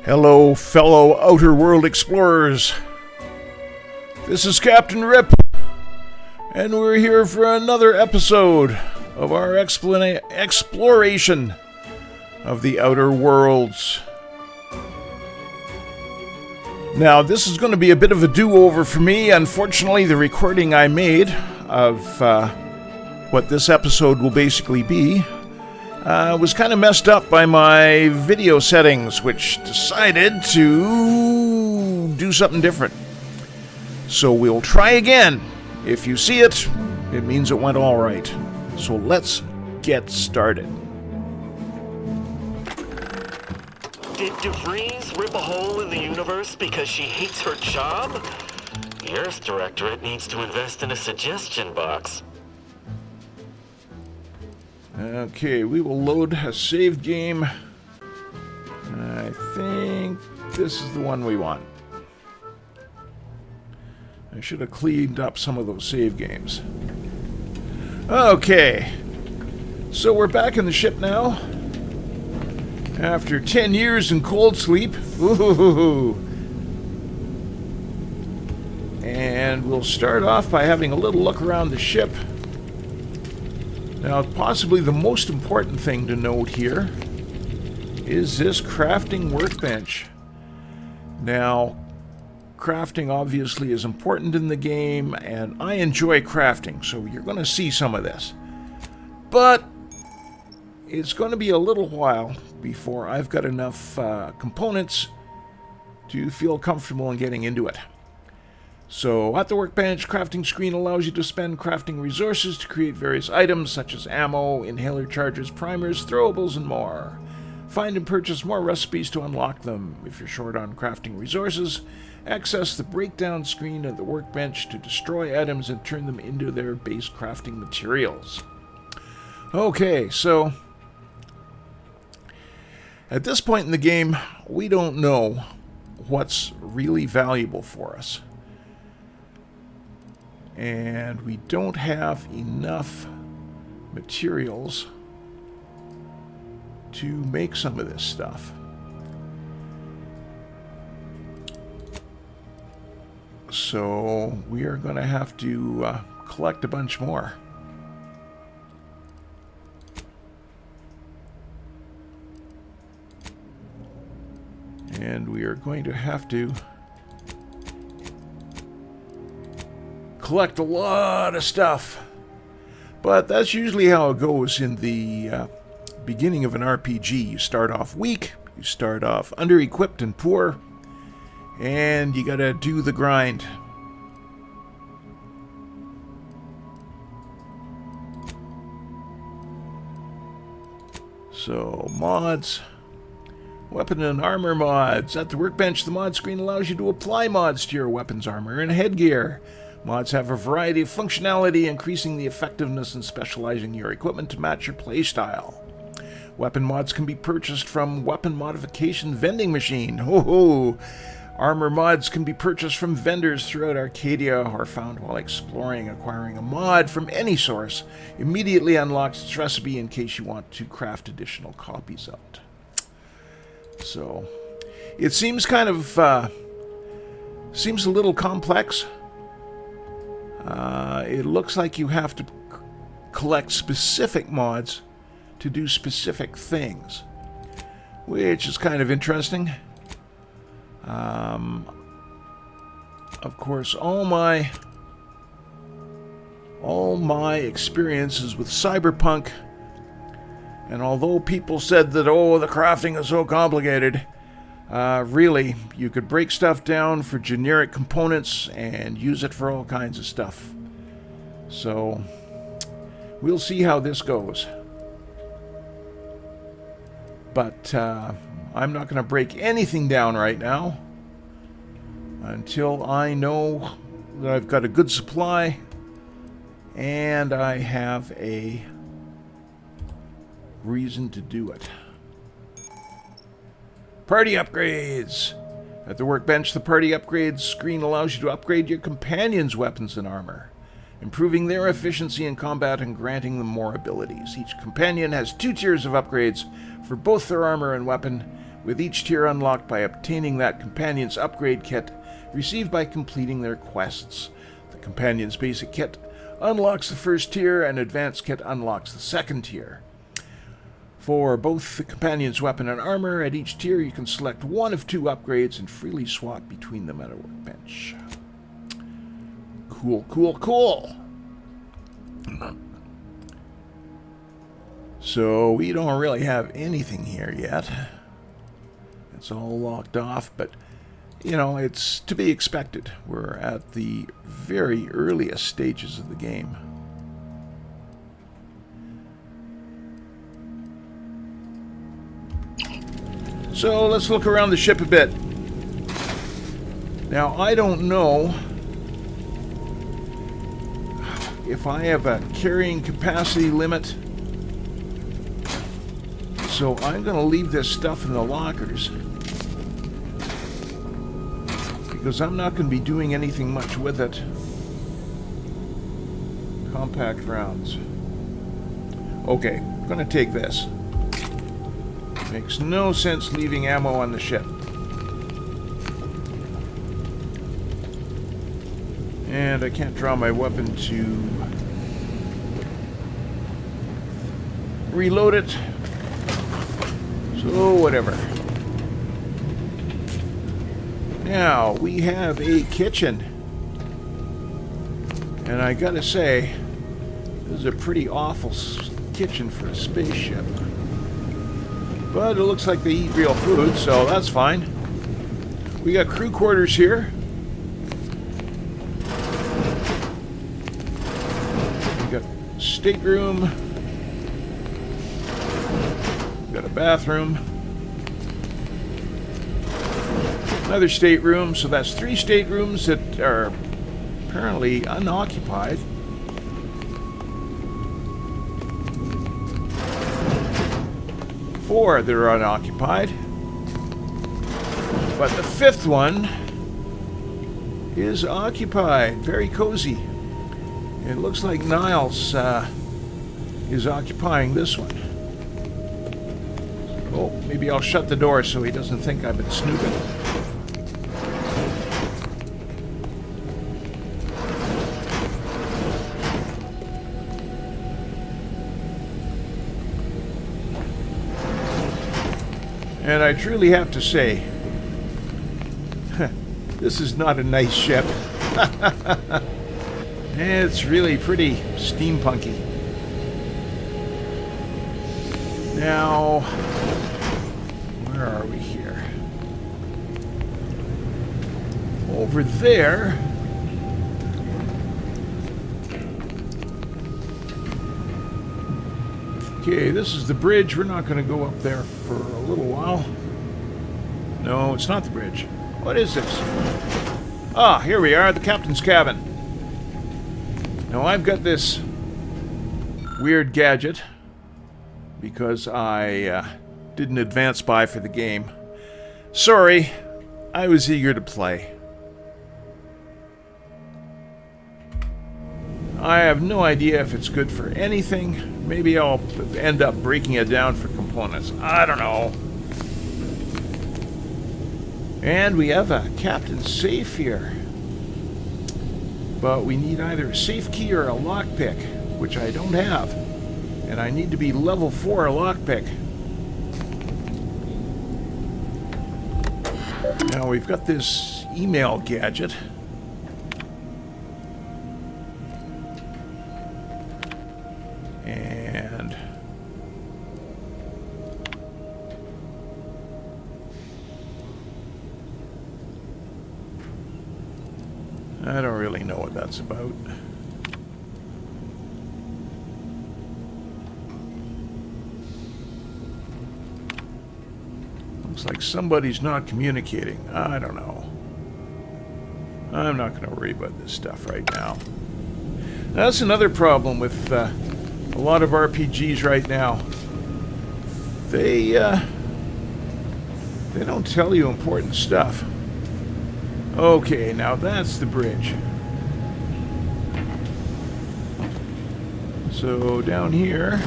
Hello, fellow Outer World explorers. This is Captain Rip, and we're here for another episode of our exploration of the Outer Worlds. Now, this is going to be a bit of a do-over for me. Unfortunately, the recording I made of what this episode will basically be was kind of messed up by my video settings, which decided to do something different. So we'll try again. If you see it, it means it went all right. So let's get started. Did DeVries rip a hole in the universe because she hates her job? The Earth Directorate needs to invest in a suggestion box. Okay, we will load a save game. I think this is the one we want. I should have cleaned up some of those save games. Okay, so we're back in the ship now. After 10 years in cold sleep. Ooh. And we'll start off by having a little look around the ship. Now, possibly the most important thing to note here is this crafting workbench. Now, crafting obviously is important in the game, and I enjoy crafting, so you're going to see some of this. But it's going to be a little while before I've got enough components to feel comfortable in getting into it. So, at the workbench, crafting screen allows you to spend crafting resources to create various items such as ammo, inhaler charges, primers, throwables, and more. Find and purchase more recipes to unlock them. If you're short on crafting resources, access the breakdown screen at the workbench to destroy items and turn them into their base crafting materials. Okay, so at this point in the game, we don't know what's really valuable for us. And we don't have enough materials to make some of this stuff. So we are going to have to collect a bunch more. And we are going to have to collect a lot of stuff. But that's usually how it goes in the beginning of an RPG. You start off weak, you start off under-equipped and poor, and you gotta do the grind. So, mods. Weapon and armor mods. At the workbench, the mod screen allows you to apply mods to your weapons, armor, and headgear. Mods have a variety of functionality, increasing the effectiveness and specializing your equipment to match your playstyle. Weapon mods can be purchased from Weapon Modification Vending Machine. Ho-ho! Armor mods can be purchased from vendors throughout Arcadia or found while exploring. Acquiring a mod from any source immediately unlocks its recipe in case you want to craft additional copies of it. So, it seems kind of, seems a little complex. It looks like you have to collect specific mods to do specific things, which is kind of interesting. Of course, all my experiences with Cyberpunk, and although people said that, oh, the crafting is so complicated, really, you could break stuff down for generic components and use it for all kinds of stuff. So, we'll see how this goes. But I'm not going to break anything down right now until I know that I've got a good supply and I have a reason to do it. Party upgrades. At the workbench, the party upgrades screen allows you to upgrade your companions' weapons and armor, improving their efficiency in combat and granting them more abilities. Each companion has 2 tiers of upgrades for both their armor and weapon, with each tier unlocked by obtaining that companion's upgrade kit received by completing their quests. The companion's basic kit unlocks the first tier, and advanced kit unlocks the second tier. For both the companion's weapon and armor, at each tier you can select one of 2 upgrades and freely swap between them at a workbench. Cool, cool, cool! So we don't really have anything here yet. It's all locked off, but, you know, it's to be expected. We're at the very earliest stages of the game. So let's look around the ship a bit. Now, I don't know if I have a carrying capacity limit, so I'm going to leave this stuff in the lockers, because I'm not going to be doing anything much with it. Compact rounds. Okay, I'm going to take this. Makes no sense leaving ammo on the ship. And I can't draw my weapon to reload it. So, whatever. Now, we have a kitchen. And I gotta say, this is a pretty awful kitchen for a spaceship. But it looks like they eat real food, so that's fine. We got crew quarters here. We got stateroom. We got a bathroom. Another stateroom, so that's 3 staterooms that are apparently unoccupied. Four that are unoccupied. But the 5th one is occupied. Very cozy. It looks like Niles is occupying this one. Oh, maybe I'll shut the door so he doesn't think I've been snooping. And I truly have to say, this is not a nice ship. It's really pretty steampunky. Now, where are we here? Over there. Okay, this is the bridge. We're not going to go up there for a little while. No, it's not the bridge. What is this? Ah, here we are, the captain's cabin. Now, I've got this weird gadget because I didn't advance buy for the game. Sorry, I was eager to play. I have no idea if it's good for anything. Maybe I'll end up breaking it down for components. I don't know. And we have a captain's safe here. But we need either a safe key or a lockpick, which I don't have. And I need to be level 4 lockpick. Now we've got this email gadget. And I don't really know what that's about. Looks like somebody's not communicating. I don't know. I'm not going to worry about this stuff right now. That's another problem with a lot of RPGs right now. They don't tell you important stuff. Okay, now that's the bridge. So down here...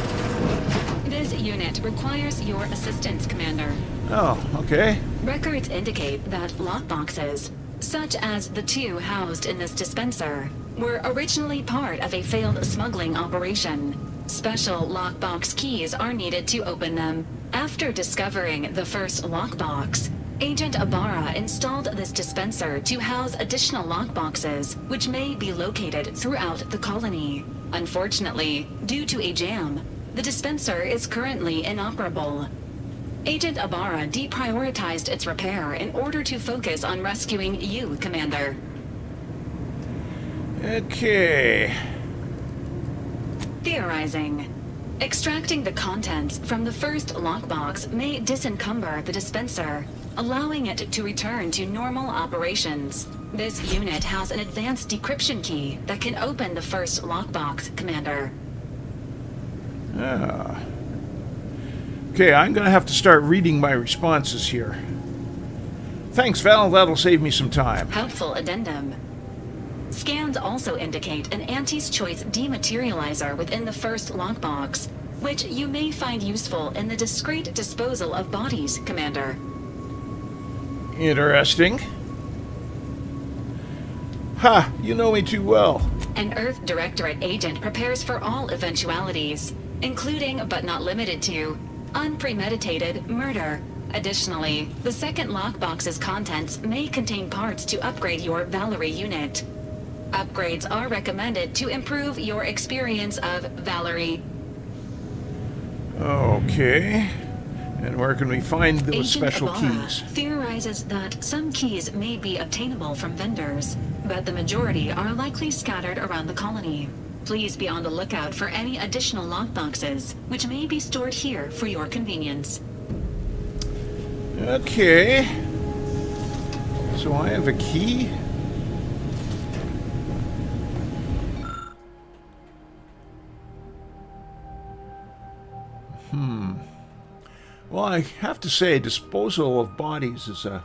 This unit requires your assistance, Commander. Oh, okay. Records indicate that lockboxes, such as the two housed in this dispenser, were originally part of a failed smuggling operation. Special lockbox keys are needed to open them. After discovering the first lockbox, Agent Ibarra installed this dispenser to house additional lockboxes, which may be located throughout the colony. Unfortunately, due to a jam, the dispenser is currently inoperable. Agent Ibarra deprioritized its repair in order to focus on rescuing you, Commander. Okay. Theorizing. Extracting the contents from the first lockbox may disencumber the dispenser, allowing it to return to normal operations. This unit has an advanced decryption key that can open the first lockbox, Commander. Ah. Okay, I'm going to have to start reading my responses here. Thanks, Val. That'll save me some time. Helpful addendum. Scans also indicate an Auntie's Choice dematerializer within the first lockbox, which you may find useful in the discreet disposal of bodies, Commander. Interesting. Ha! You know me too well. An Earth Directorate agent prepares for all eventualities, including but not limited to unpremeditated murder. Additionally, the second lockbox's contents may contain parts to upgrade your Valerie unit. Upgrades are recommended to improve your experience of Valerie. Okay. And where can we find those Agent special Ibarra keys? theorizes that some keys may be obtainable from vendors, but the majority are likely scattered around the colony. Please be on the lookout for any additional lockboxes, which may be stored here for your convenience. Okay. So I have a key. Well, I have to say, disposal of bodies is a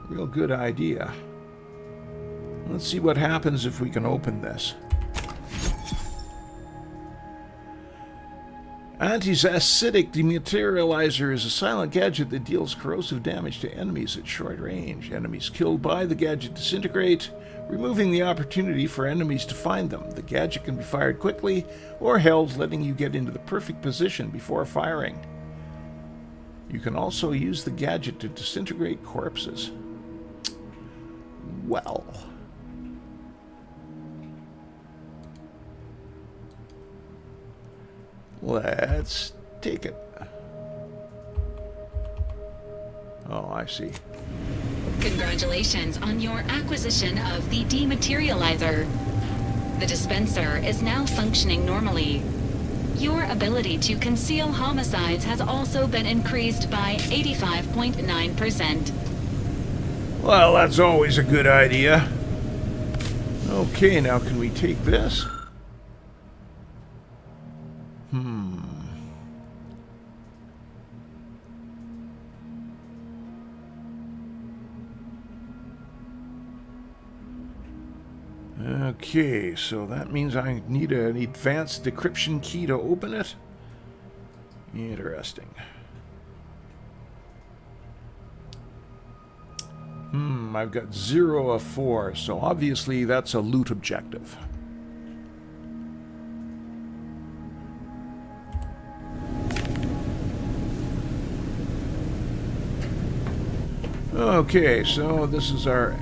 real good idea. Let's see what happens if we can open this. Anti-acidic dematerializer is a silent gadget that deals corrosive damage to enemies at short range. Enemies killed by the gadget disintegrate, removing the opportunity for enemies to find them. The gadget can be fired quickly or held, letting you get into the perfect position before firing. You can also use the gadget to disintegrate corpses. Well. Let's take it. Oh, I see. Congratulations on your acquisition of the dematerializer. The dispenser is now functioning normally. Your ability to conceal homicides has also been increased by 85.9%. Well, that's always a good idea. Okay, now can we take this? Okay, so that means I need an advanced decryption key to open it? Interesting. I've got 0 of 4, so obviously that's a loot objective. Okay, so this is our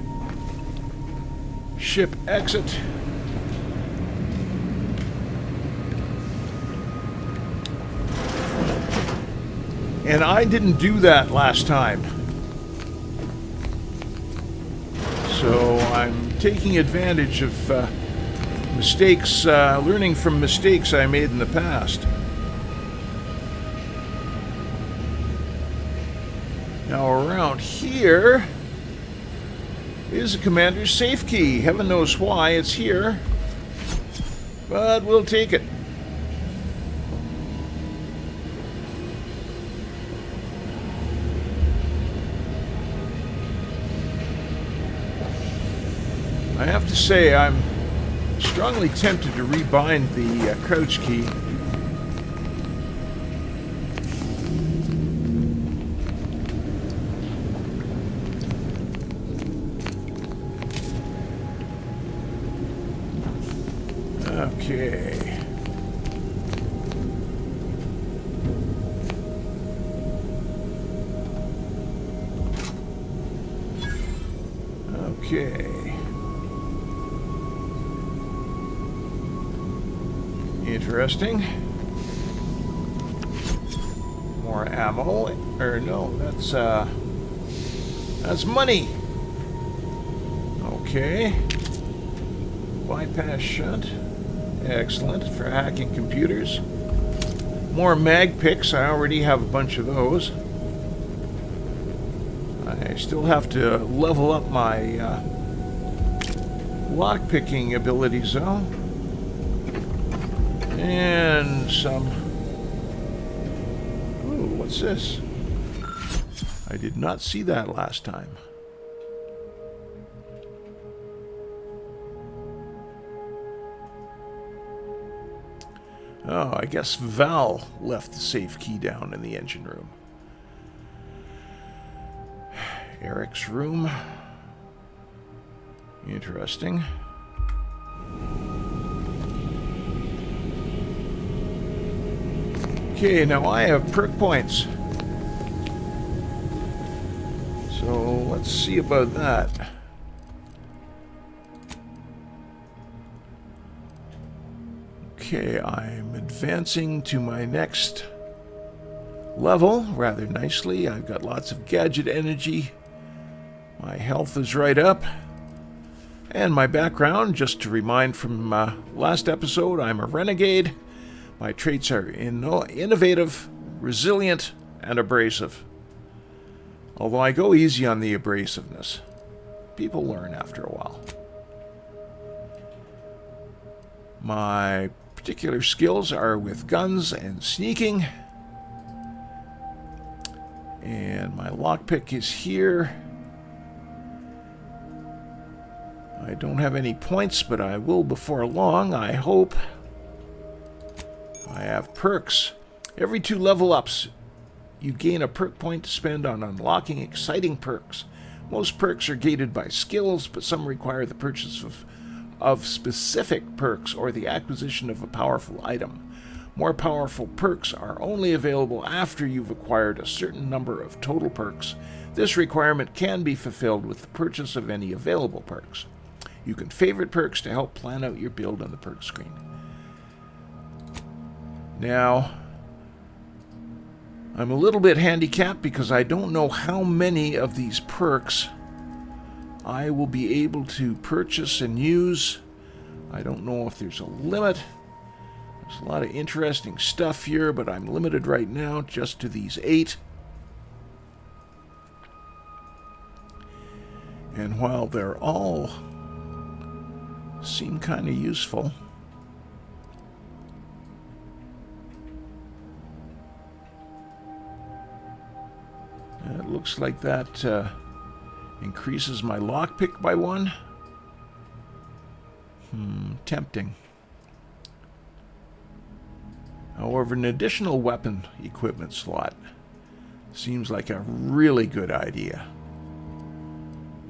ship exit. And I didn't do that last time. So I'm taking advantage of mistakes, learning from mistakes I made in the past. Now around here is a commander's safe key. Heaven knows why it's here, but we'll take it. I have to say, I'm strongly tempted to rebind the crouch key. Okay. Okay. Interesting. More ammo. Or no, that's money. Okay. Bypass shunt. Excellent for hacking computers. More mag picks. I already have a bunch of those. I still have to level up my lockpicking abilities, though. And some... Ooh, what's this? I did not see that last time. Oh, I guess Val left the safe key down in the engine room. Eric's room. Interesting. Okay, now I have perk points. So let's see about that. Okay, I'm advancing to my next level rather nicely. I've got lots of gadget energy. My health is right up. And my background, just to remind from last episode, I'm a renegade. My traits are innovative, resilient, and abrasive. Although I go easy on the abrasiveness. People learn after a while. My particular skills are with guns and sneaking. And my lockpick is here. I don't have any points, but I will before long, I hope. I have perks. Every 2 level ups, you gain a perk point to spend on unlocking exciting perks. Most perks are gated by skills, but some require the purchase of specific perks or the acquisition of a powerful item. More powerful perks are only available after you've acquired a certain number of total perks. This requirement can be fulfilled with the purchase of any available perks. You can favorite perks to help plan out your build on the perk screen. Now, I'm a little bit handicapped because I don't know how many of these perks I will be able to purchase and use. I don't know if there's a limit. There's a lot of interesting stuff here, but I'm limited right now just to these 8. And while they're all seem kind of useful, it looks like that increases my lockpick by 1. Tempting. However, an additional weapon equipment slot seems like a really good idea.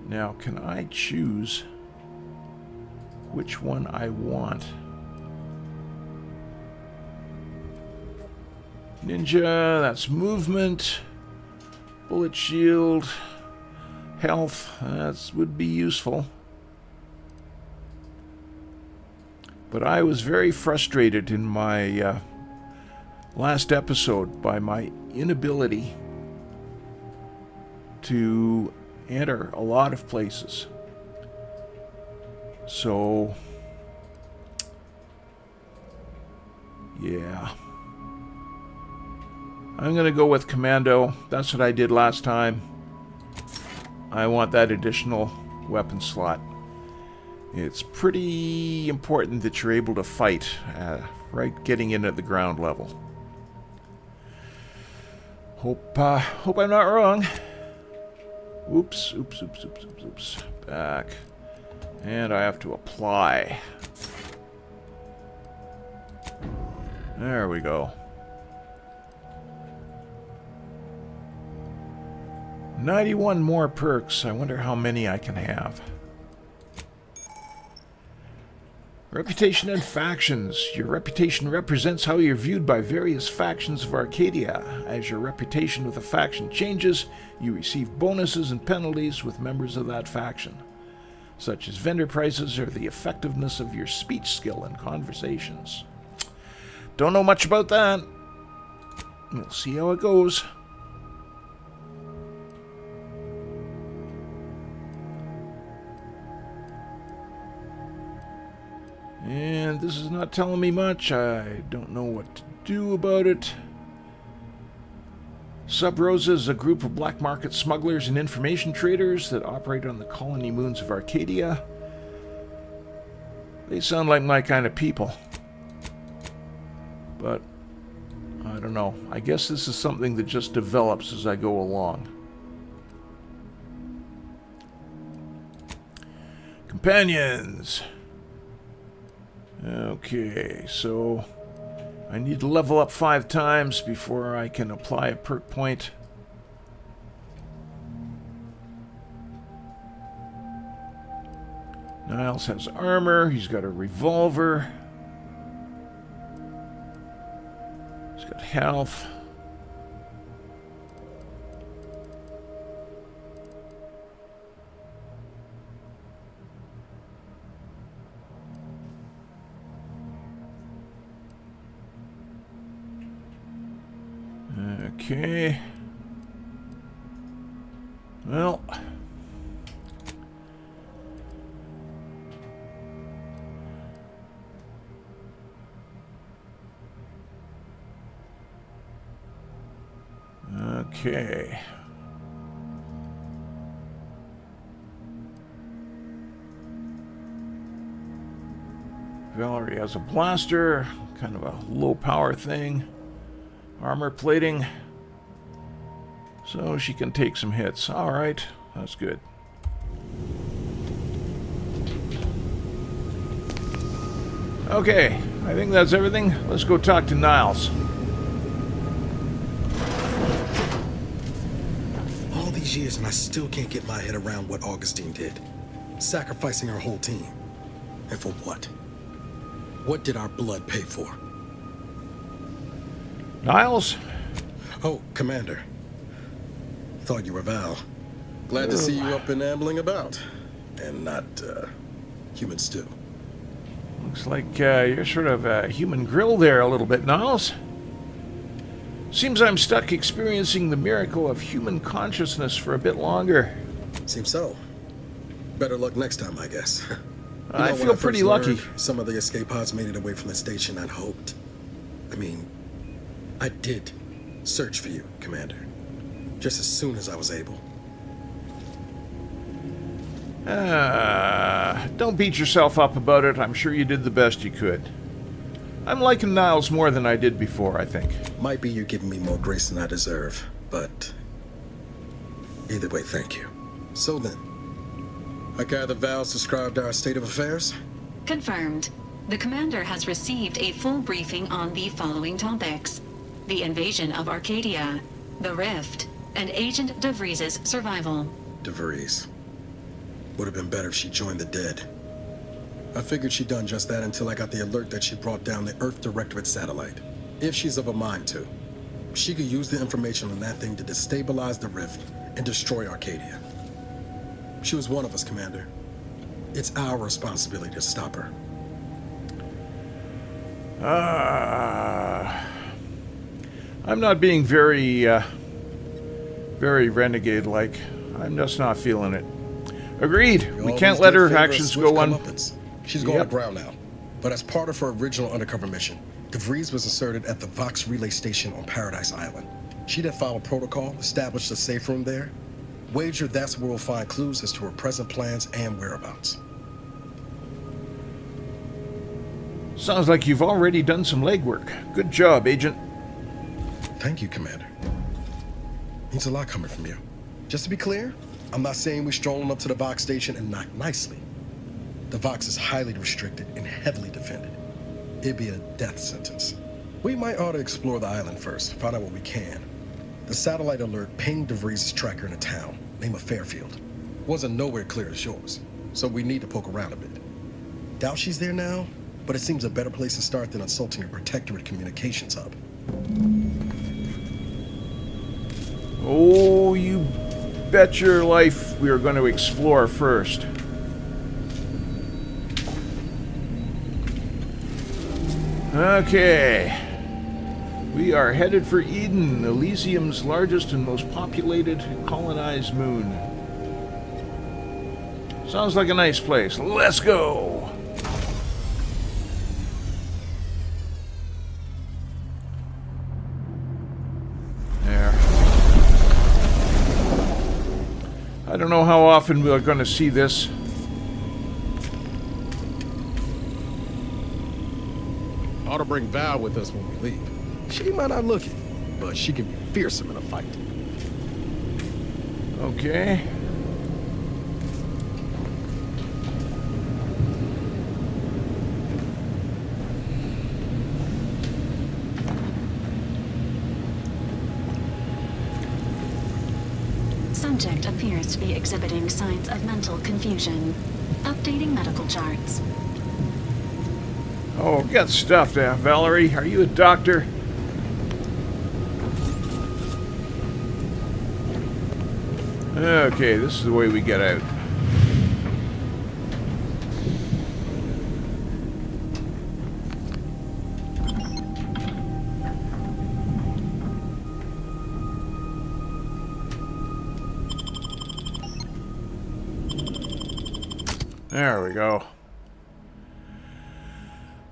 Now, can I choose which one I want? Ninja, that's movement. Bullet shield. Health, that would be useful. But I was very frustrated in my last episode by my inability to enter a lot of places. So, yeah. I'm going to go with Commando. That's what I did last time. I want that additional weapon slot. It's pretty important that you're able to fight, right getting in at the ground level. Hope I'm not wrong. Oops. Back. And I have to apply. There we go. 91 more perks. I wonder how many I can have. Reputation and factions. Your reputation represents how you're viewed by various factions of Arcadia. As your reputation with a faction changes, you receive bonuses and penalties with members of that faction, such as vendor prices or the effectiveness of your speech skill in conversations. Don't know much about that. We'll see how it goes. And this is not telling me much. I don't know what to do about it. Sub Rosa is a group of black market smugglers and information traders that operate on the colony moons of Arcadia. They sound like my kind of people. But I don't know. I guess this is something that just develops as I go along. Companions. Okay, so I need to level up 5 times before I can apply a perk point. Niles has armor. He's got a revolver. He's got health. Okay. Well. Okay. Valerie has a blaster, kind of a low power thing. Armor plating. So she can take some hits. Alright, that's good. Okay, I think that's everything. Let's go talk to Niles. All these years and I still can't get my head around what Augustine did. Sacrificing our whole team. And for what? What did our blood pay for? Niles? Oh, Commander. Thought you were Val. Glad to see you up and ambling about. And not, human stew. Looks like you're sort of a human grill there a little bit, Niles. Seems I'm stuck experiencing the miracle of human consciousness for a bit longer. Seems so. Better luck next time, I guess. I feel pretty lucky. Some of the escape pods made it away from the station, I'd hoped. I mean, I did search for you, Commander. Just as soon as I was able. Don't beat yourself up about it. I'm sure you did the best you could. I'm liking Niles more than I did before, I think. Might be you're giving me more grace than I deserve, but either way, thank you. So then, I gather Val's described our state of affairs? Confirmed. The commander has received a full briefing on the following topics: the invasion of Arcadia, the Rift, and Agent DeVries' survival. DeVries. Would have been better if she joined the dead. I figured she'd done just that until I got the alert that she brought down the Earth Directorate satellite. If she's of a mind to, she could use the information on that thing to destabilize the Rift and destroy Arcadia. She was one of us, Commander. It's our responsibility to stop her. I'm not being very renegade-like. I'm just not feeling it. Agreed. We can't let her actions go on. She's going to ground now. But as part of her original undercover mission, DeVries was inserted at the Vox relay station on Paradise Island. She'd have followed protocol, established a safe room there. Wager that's where we'll find clues as to her present plans and whereabouts. Sounds like you've already done some legwork. Good job, Agent. Thank you, Commander. Means a lot coming from you. Just to be clear, I'm not saying we're strolling up to the Vox station and knock nicely. The Vox is highly restricted and heavily defended. It'd be a death sentence. We might ought to explore the island first, find out what we can. The satellite alert pinged DeVries' tracker in a town, named Fairfield. Wasn't nowhere clear as yours, so we need to poke around a bit. Doubt she's there now, but it seems a better place to start than insulting a protectorate communications hub. Oh, you bet your life we are going to explore first. Okay. We are headed for Eden, Elysium's largest and most populated colonized moon. Sounds like a nice place. Let's go! There. I don't know how often we are going to see this. Ought to bring Val with us when we leave. She might not look it, but she can be fearsome in a fight. Okay. Subject appears to be exhibiting signs of mental confusion. Updating medical charts. Oh, get stuffed, Valerie. Are you a doctor? Okay, this is the way we get out. There we go.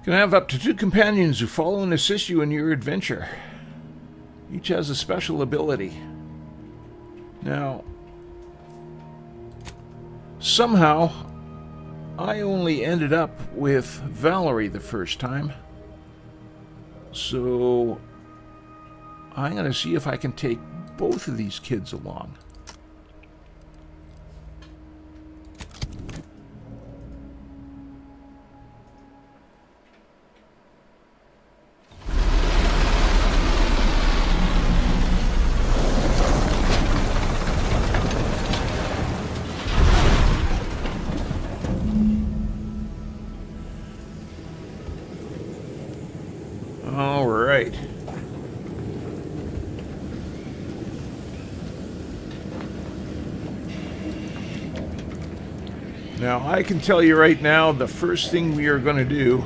You can have up to 2 companions who follow and assist you in your adventure. Each has a special ability. Now, somehow, I only ended up with Valerie the first time. So, I'm going to see if I can take both of these kids along. All right. Now, I can tell you right now, the first thing we are going to do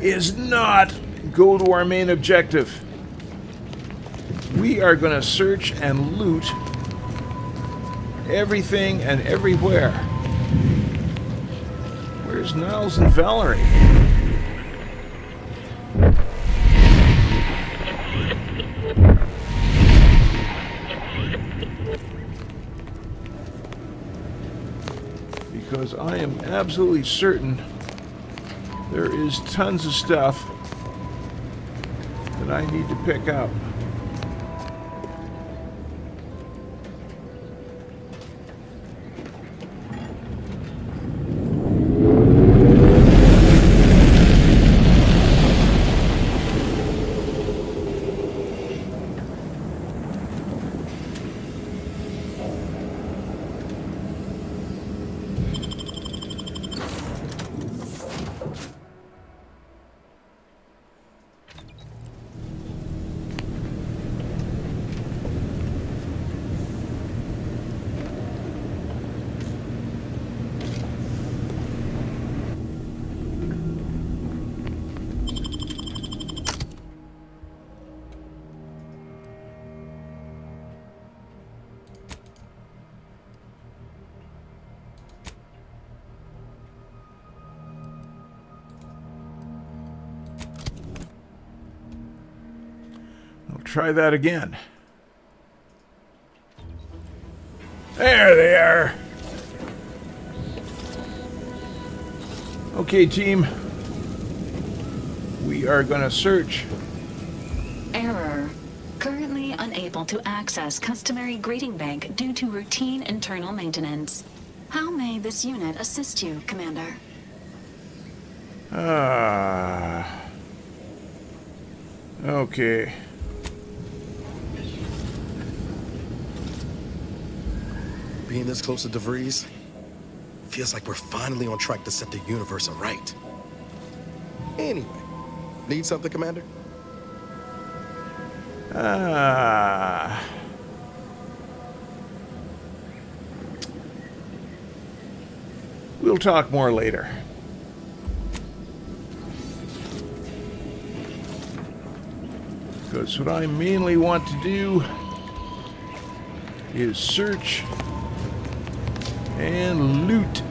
is not go to our main objective. We are going to search and loot everything and everywhere. Where's Niles and Valerie? Because I am absolutely certain there is tons of stuff that I need to pick up. Try that again. There they are. Okay, team. We are going to search. Error. Currently unable to access customary greeting bank due to routine internal maintenance. How may this unit assist you, Commander? Okay. Being this close to DeVries feels like we're finally on track to set the universe aright. Anyway, need something, Commander? We'll talk more later. Because what I mainly want to do is search and loot.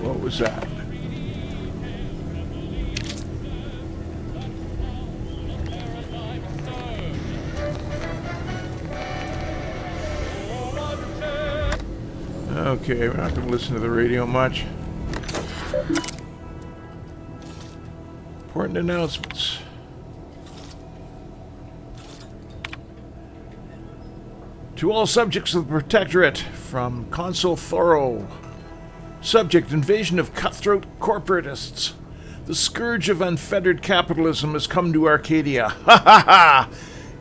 What was that? Okay, we're not going to listen to the radio much. Important announcements. To all subjects of the Protectorate, from Consul Thorough. Subject: invasion of cutthroat corporatists. The scourge of unfettered capitalism has come to Arcadia. Ha ha ha!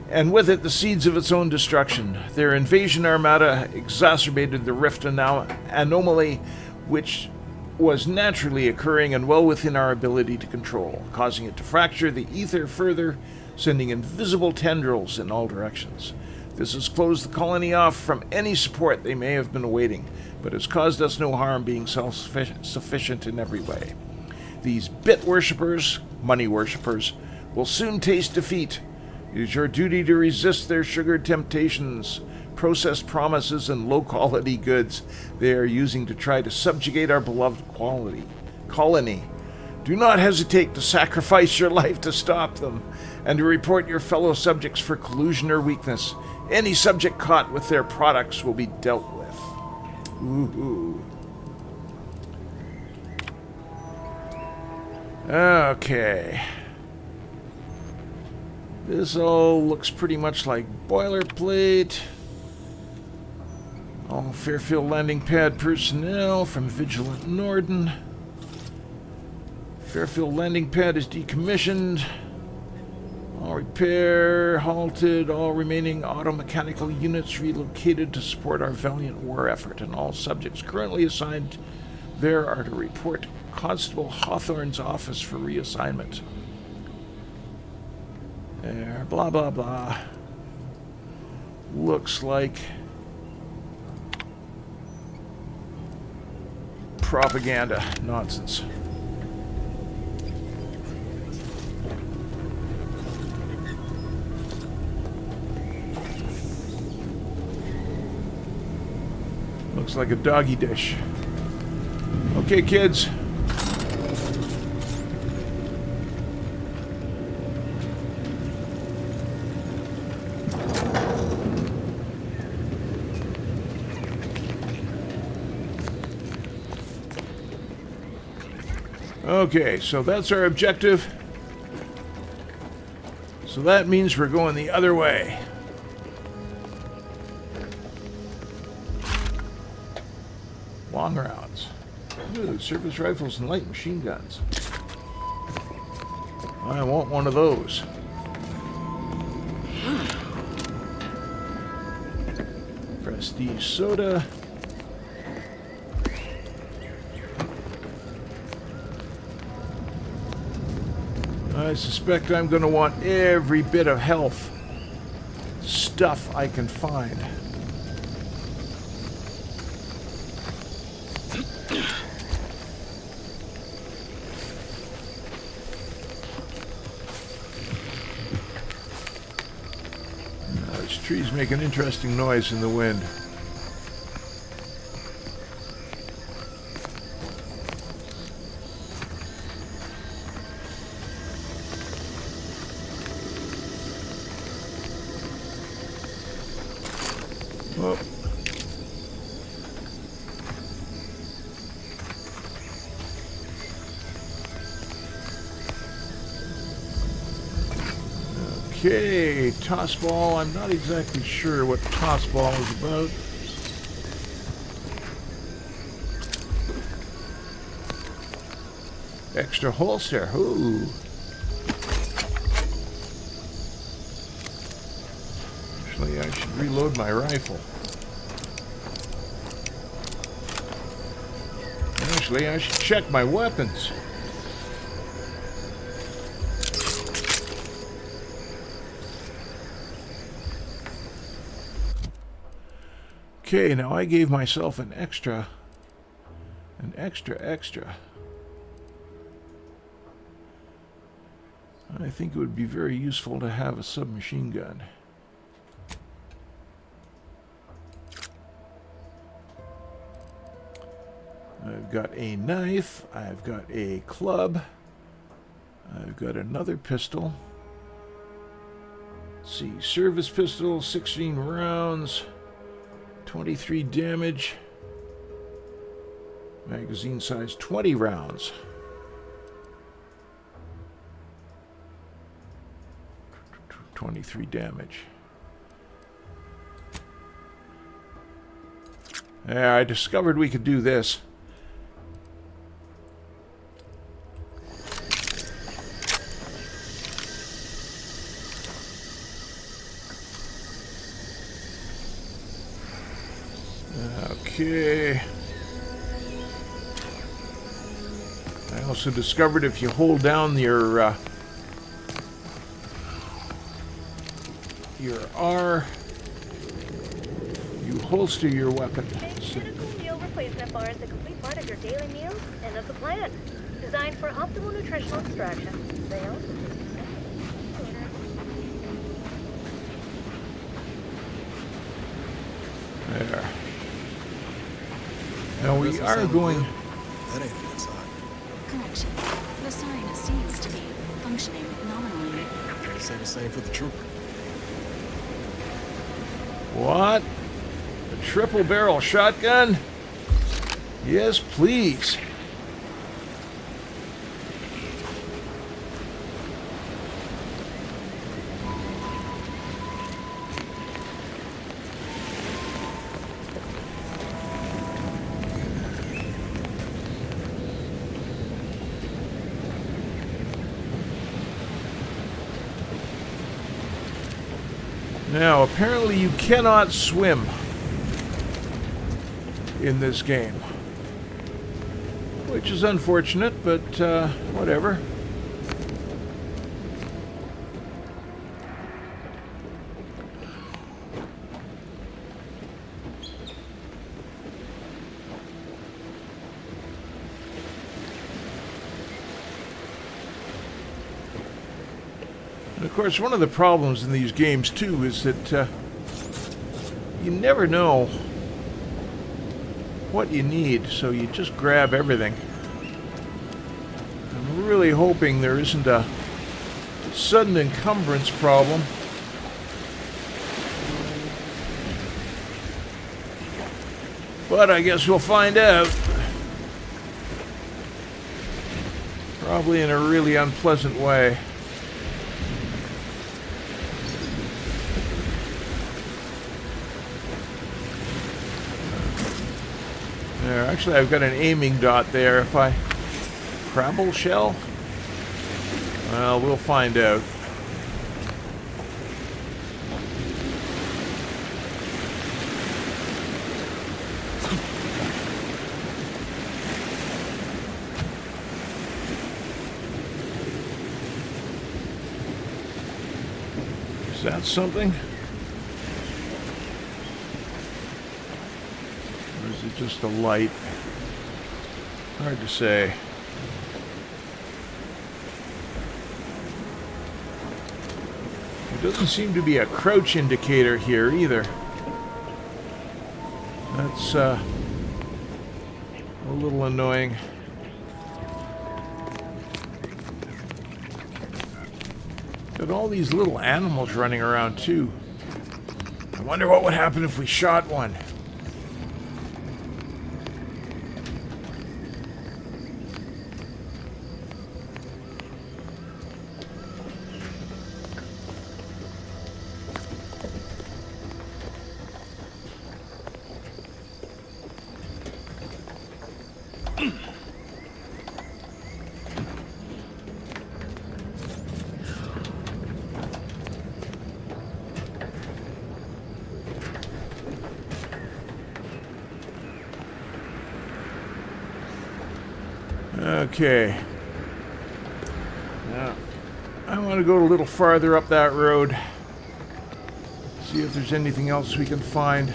And with it the seeds of its own destruction. Their invasion armada exacerbated the rift anomaly which was naturally occurring and well within our ability to control, causing it to fracture the ether further, sending invisible tendrils in all directions. This has closed the colony off from any support they may have been awaiting, but has caused us no harm, being self-sufficient in every way. These bit worshippers, money worshippers, will soon taste defeat. It is your duty to resist their sugared temptations, processed promises, and low-quality goods they are using to try to subjugate our beloved colony. Do not hesitate to sacrifice your life to stop them, and to report your fellow subjects for collusion or weakness. Any subject caught with their products will be dealt with. Ooh. Okay. This all looks pretty much like boilerplate. All Fairfield landing pad personnel from Vigilant Norden. Fairfield landing pad is decommissioned. All repair halted. All remaining automechanical units relocated to support our valiant war effort, and all subjects currently assigned there are to report Constable Hawthorne's office for reassignment. There, blah blah blah. Looks like propaganda nonsense. Looks like a doggy dish. Okay, kids. Okay, so that's our objective. So that means we're going the other way. Long rounds. Ooh, surface rifles and light machine guns. I want one of those. Prestige soda. I suspect I'm going to want every bit of health stuff I can find. This trees make an interesting noise in the wind. Oh. Okay, toss ball. I'm not exactly sure what toss ball is about. Extra holster. Ooh. Actually, I should reload my rifle. Actually, I should check my weapons. Okay, now I gave myself an extra. I think it would be very useful to have a submachine gun. I've got a knife, I've got a club, I've got another pistol. Let's see, service pistol, 16 rounds, 23 damage. Magazine size 20 rounds. $23 damage. Yeah, I discovered we could do this. Okay. I also discovered if you hold down your R, you holster your weapon. Critical meal replacement bar is a complete part of your daily meal and of the plan. Designed for optimal nutritional extraction. They also There. Now we are going... That ain't a good sign. Correction. The sign seems to be functioning nominally. Can't say the same for the trooper. What? A triple barrel shotgun? Yes, please. Now, apparently you cannot swim in this game, which is unfortunate, but whatever. And of course, one of the problems in these games, too, is that you never know what you need, so you just grab everything. I'm really hoping there isn't a sudden encumbrance problem. But I guess we'll find out. Probably in a really unpleasant way. There, actually I've got an aiming dot there. If I... Crabble shell? Well, we'll find out. Is that something? Or is it just a light? Hard to say. There doesn't seem to be a crouch indicator here either. That's a little annoying. Got all these little animals running around too. I wonder what would happen if we shot one. Okay. Now, I want to go a little farther up that road. See if there's anything else we can find.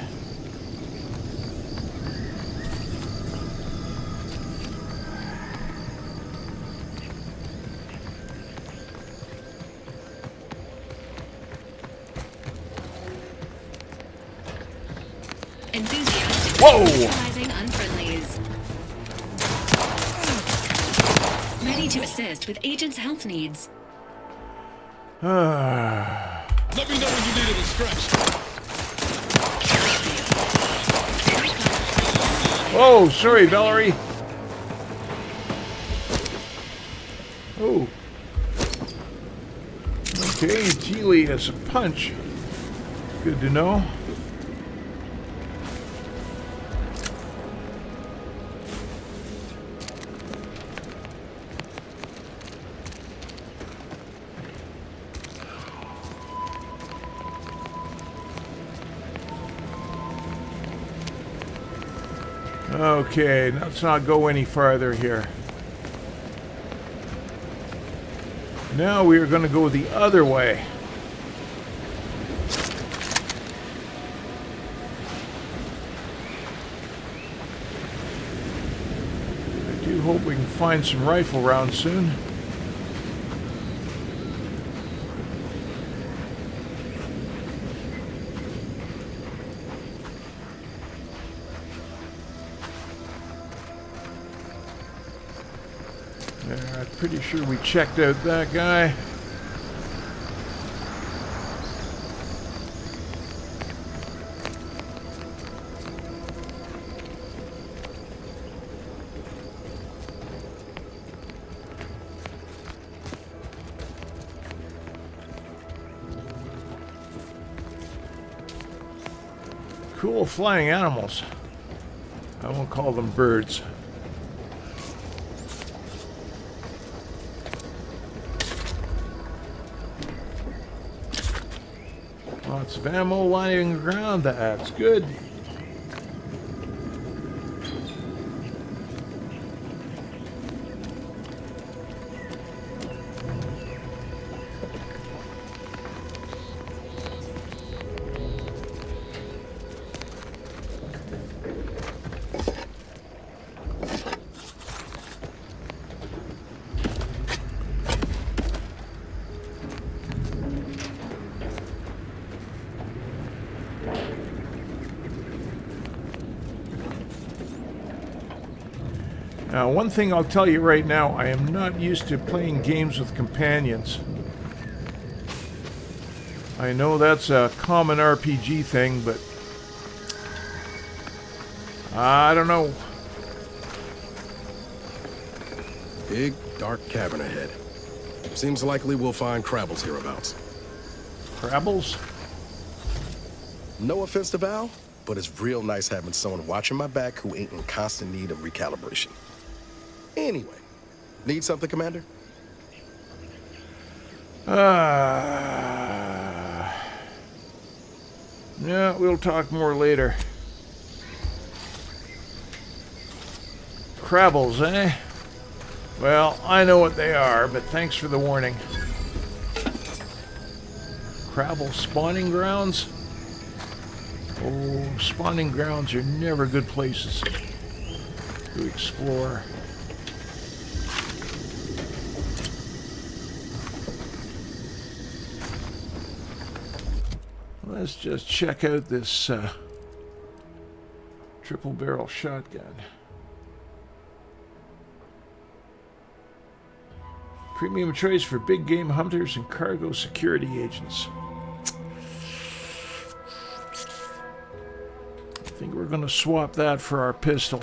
Enthusiastic. Whoa! Neutralizing unfriendlies. Ready to assist with agent's health needs. Let me know when you need it stretched. Oh, sorry, Valerie. Oh. Okay, P.A.L.E has a punch. Good to know. Okay, let's not go any farther here. Now we are going to go the other way. I do hope we can find some rifle rounds soon. I'm pretty sure we checked out that guy. Cool flying animals. I won't call them birds. Lots of ammo lying around. That's good. Now, one thing I'll tell you right now, I am not used to playing games with companions. I know that's a common RPG thing, but I don't know. Big, dark cavern ahead. Seems likely we'll find Crabbles hereabouts. Crabbles? No offense to Val, but it's real nice having someone watching my back who ain't in constant need of recalibration. Anyway, need something, Commander? Yeah, we'll talk more later. Crabbles, eh? Well, I know what they are, but thanks for the warning. Crabble Spawning Grounds? Oh, spawning grounds are never good places to explore. Let's just check out this triple barrel shotgun. Premium choice for big game hunters and cargo security agents. I think we're going to swap that for our pistol.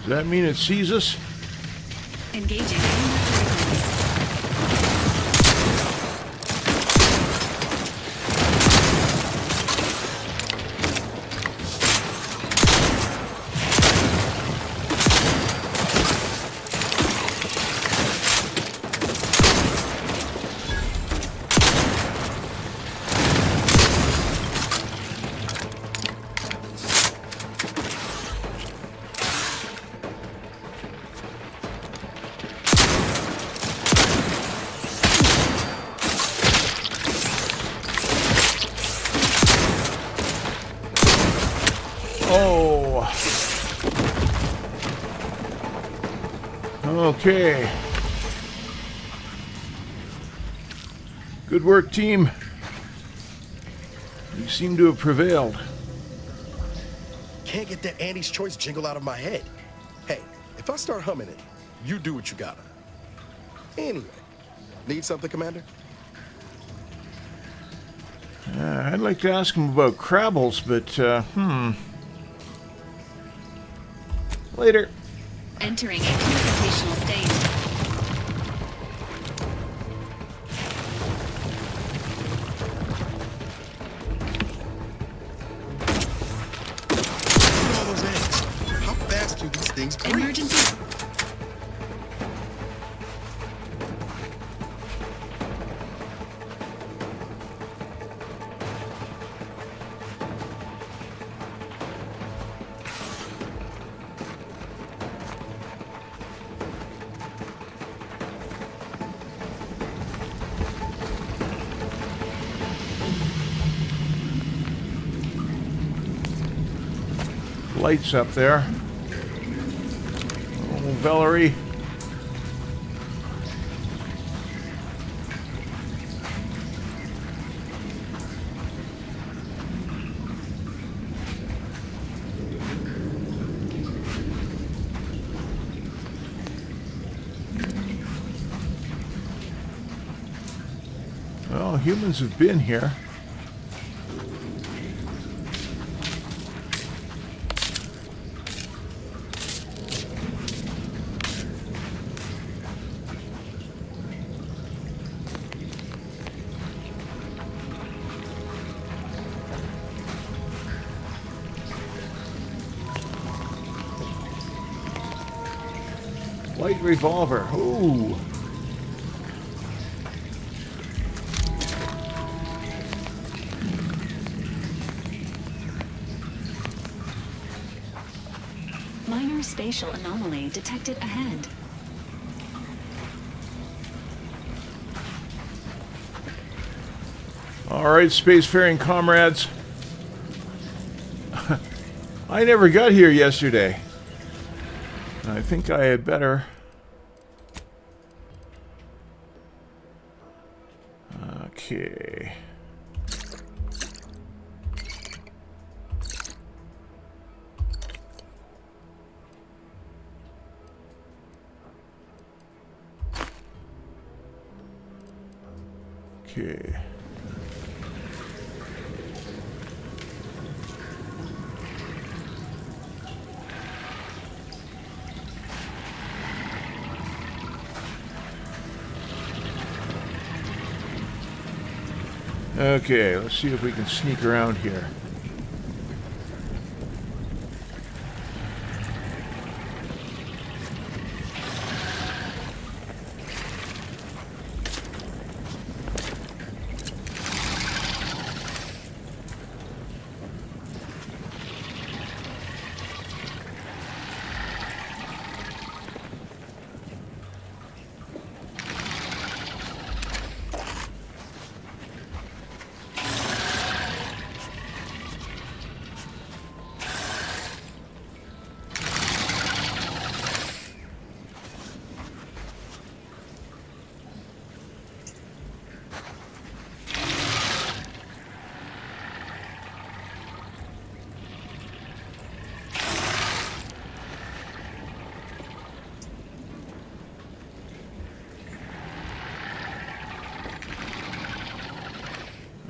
Does that mean it sees us? Engaging frequencies. Oh. Okay. Good work, team. You seem to have prevailed. Can't get that Andy's Choice jingle out of my head. Hey, if I start humming it, you do what you gotta. Anyway, need something, Commander? I'd like to ask him about Crabbles, but, later. Entering a computational state. Look at all those eggs. How fast do these things breathe? Emergency. Lights up there. Oh, Valerie. Well, humans have been here. Light revolver. Ooh. Minor spatial anomaly detected ahead. All right, spacefaring comrades. I never got here yesterday. I think I had better... Okay. Okay. Okay, let's see if we can sneak around here.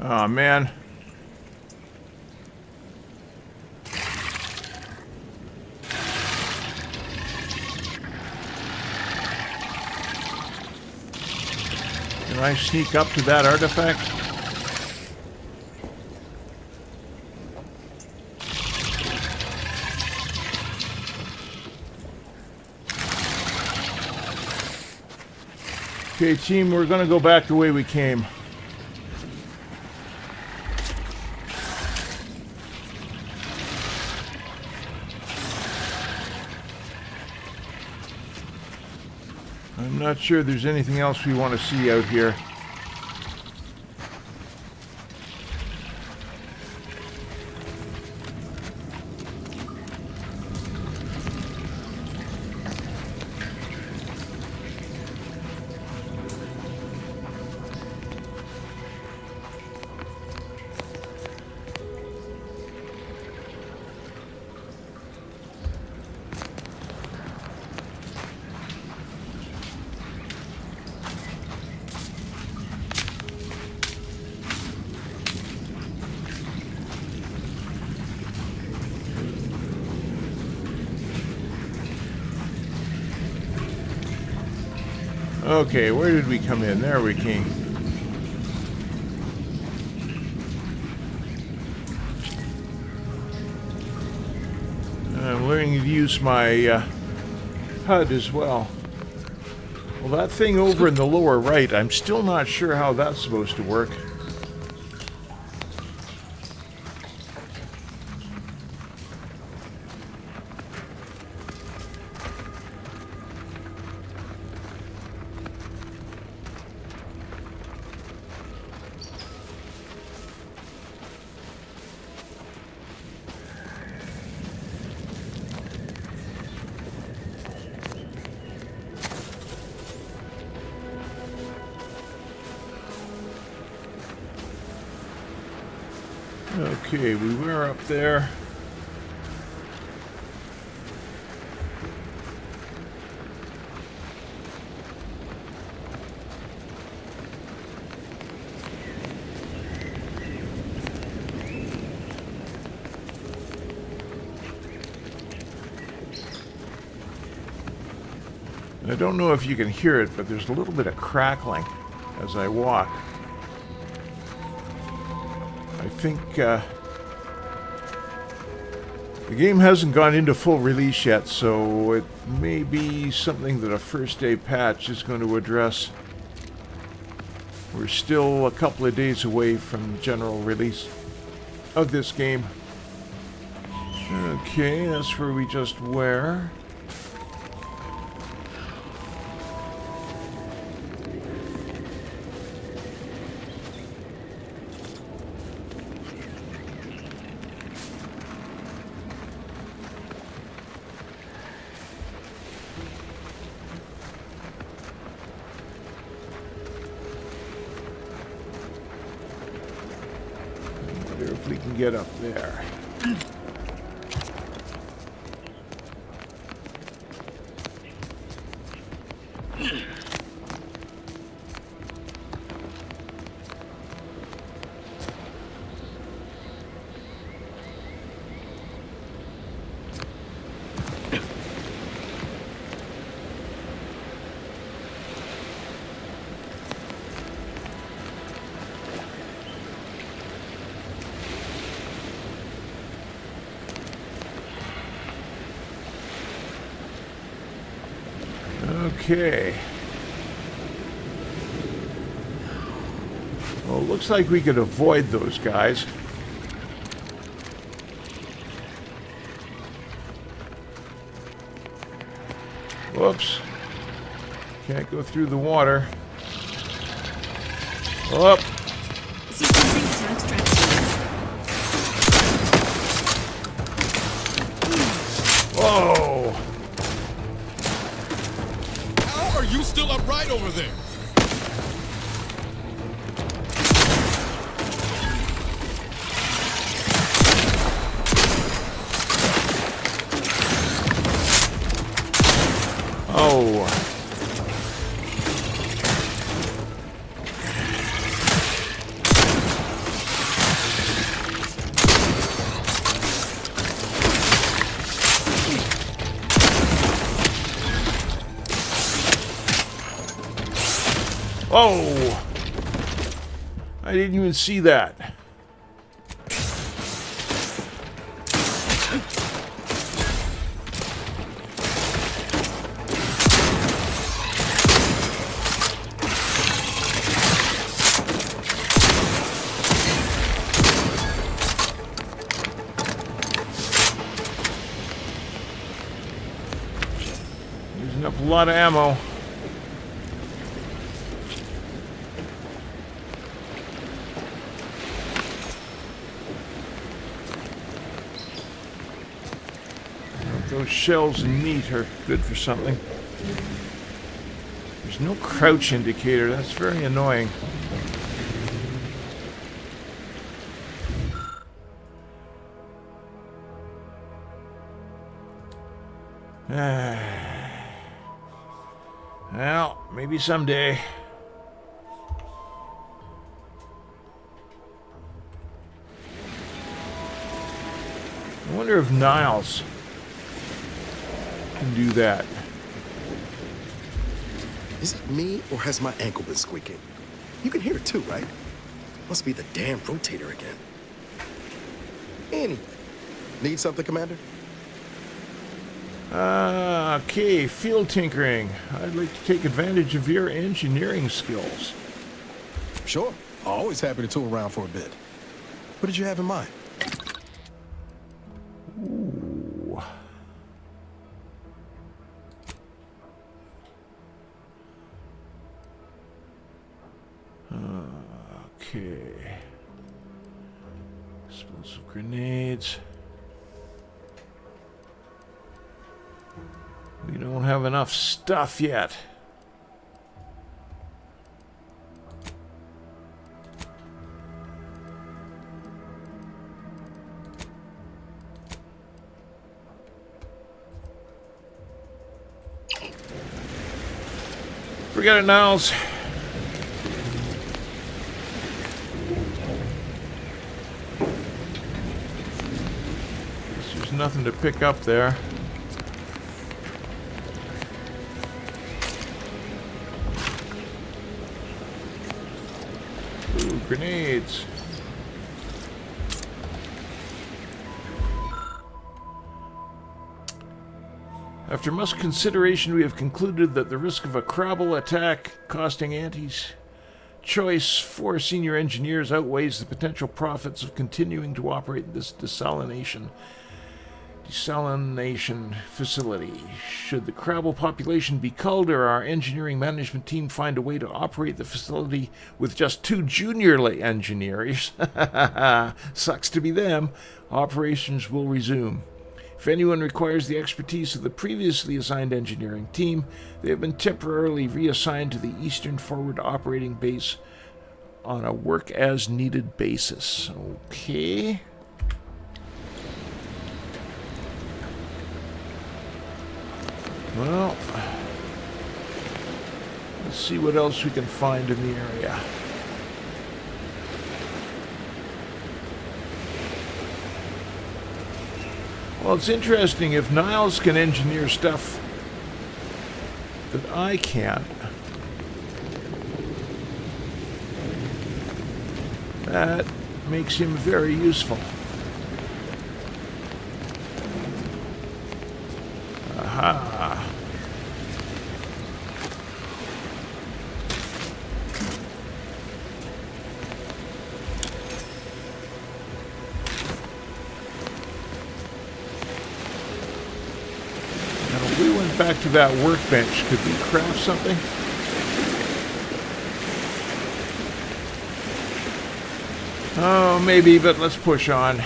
Oh man. Can I sneak up to that artifact? Okay, team, we're going to go back the way we came. I'm not sure there's anything else we want to see out here. Okay, where did we come in? There we came. I'm learning to use my HUD as well. Well, that thing over in the lower right, I'm still not sure how that's supposed to work. Okay, we were up there. I don't know if you can hear it, but there's a little bit of crackling as I walk. I think the game hasn't gone into full release yet, so it may be something that a first day patch is going to address. We're still a couple of days away from general release of this game. Okay, that's where we just were. If we can get up there. Okay. Well, it looks like we could avoid those guys. Whoops. Can't go through the water. Up. Whoa. How are you still upright over there? Oh. Oh. I didn't even see that. Using up a lot of ammo. Those shells and meat are good for something. There's no crouch indicator. That's very annoying. Well, maybe someday. I wonder if Niles can do that. Is it me, or has my ankle been squeaking? You can hear it too, right? Must be the damn rotator again. Anyway, need something, Commander? Okay, field tinkering. I'd like to take advantage of your engineering skills. Sure. Always happy to tool around for a bit. What did you have in mind? Ooh. Okay. Explosive grenades. We don't have enough stuff yet. Forget it, Niles. There's nothing to pick up there. Ooh, grenades. After much consideration, we have concluded that the risk of a Crabble attack costing Auntie's choice for senior engineers outweighs the potential profits of continuing to operate this desalination facility. Should the Crabble population be culled, or our engineering management team find a way to operate the facility with just 2 junior engineers, sucks to be them, operations will resume. If anyone requires the expertise of the previously assigned engineering team, they have been temporarily reassigned to the Eastern Forward Operating Base on a work-as-needed basis. Okay. Well, let's see what else we can find in the area. Well, it's interesting if Niles can engineer stuff that I can't. That makes him very useful. Aha. Back to that workbench. Could we craft something? Oh, maybe, but let's push on.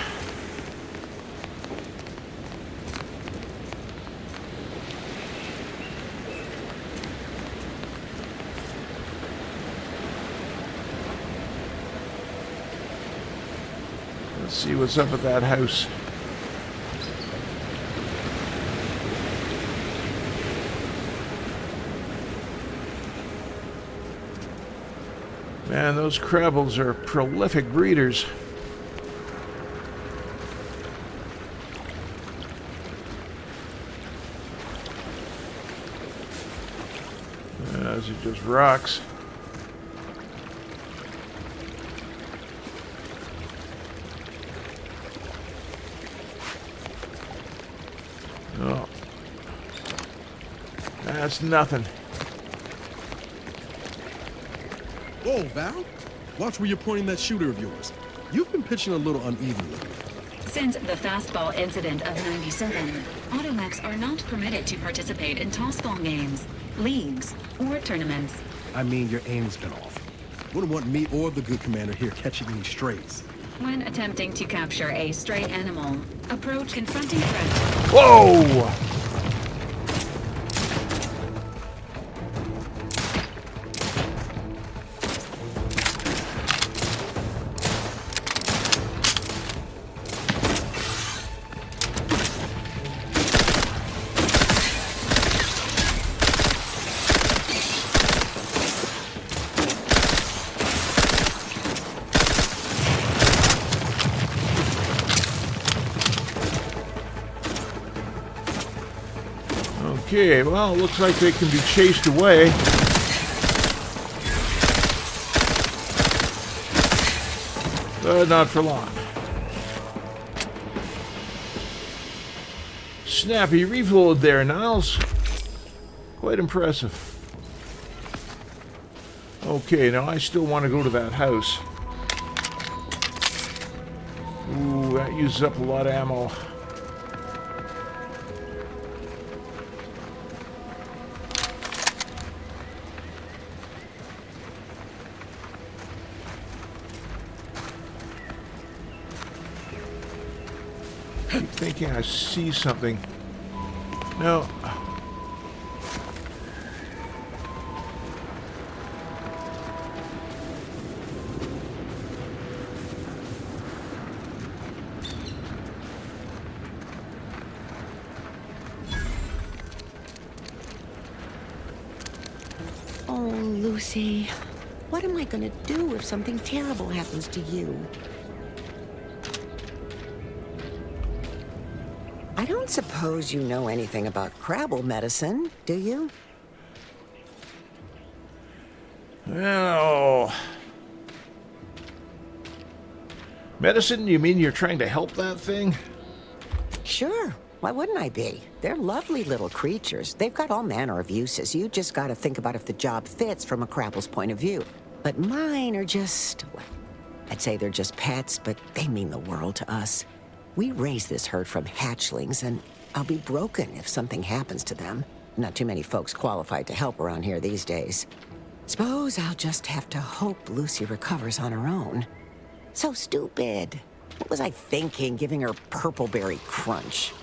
Let's see what's up at that house. Man, those Crabbles are prolific breeders. Those are just rocks. That's nothing. Whoa, Val. Watch where you're pointing that shooter of yours. You've been pitching a little unevenly. Since the fastball incident of '97, automechs are not permitted to participate in tossball games, leagues, or tournaments. I mean, your aim's been off. Wouldn't want me or the good commander here catching any strays. When attempting to capture a stray animal, approach confronting threat. Whoa! Okay, well, it looks like they can be chased away. But not for long. Snappy reload there, Niles. Quite impressive. Okay, now I still want to go to that house. Ooh, that uses up a lot of ammo. I'm thinking I see something. No. Oh, Lucy. What am I gonna do if something terrible happens to you? I don't suppose you know anything about Crabble medicine, do you? Well... Medicine? You mean you're trying to help that thing? Sure. Why wouldn't I be? They're lovely little creatures. They've got all manner of uses. You just gotta think about if the job fits from a Crabble's point of view. But mine are just... well, I'd say they're just pets, but they mean the world to us. We raise this herd from hatchlings, and I'll be broken if something happens to them. Not too many folks qualified to help around here these days. Suppose I'll just have to hope Lucy recovers on her own. So stupid. What was I thinking, giving her purpleberry crunch?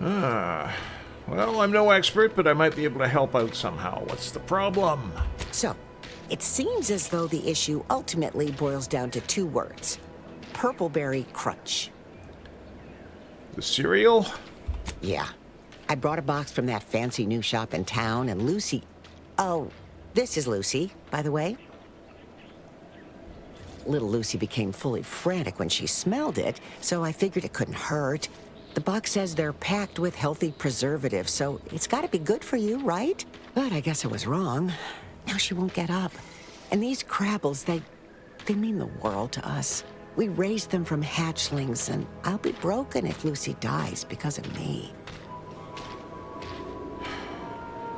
Well, I'm no expert, but I might be able to help out somehow. What's the problem? So, it seems as though the issue ultimately boils down to two words. Purpleberry crunch. The cereal? Yeah. I brought a box from that fancy new shop in town, and Lucy... Oh, this is Lucy, by the way. Little Lucy became fully frantic when she smelled it, so I figured it couldn't hurt. The box says they're packed with healthy preservatives, so it's gotta be good for you, right? But I guess I was wrong. Now she won't get up. And these Crabbles, they mean the world to us. We raised them from hatchlings, and I'll be broken if Lucy dies because of me.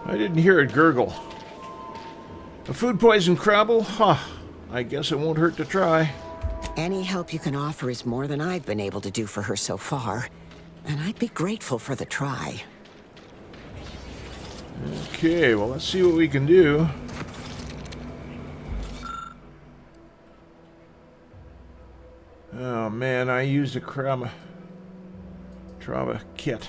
I didn't hear it gurgle. A food poison Crabble? Huh. I guess it won't hurt to try. Any help you can offer is more than I've been able to do for her so far, and I'd be grateful for the try. Okay, well, let's see what we can do. Oh man, I used a Trava kit.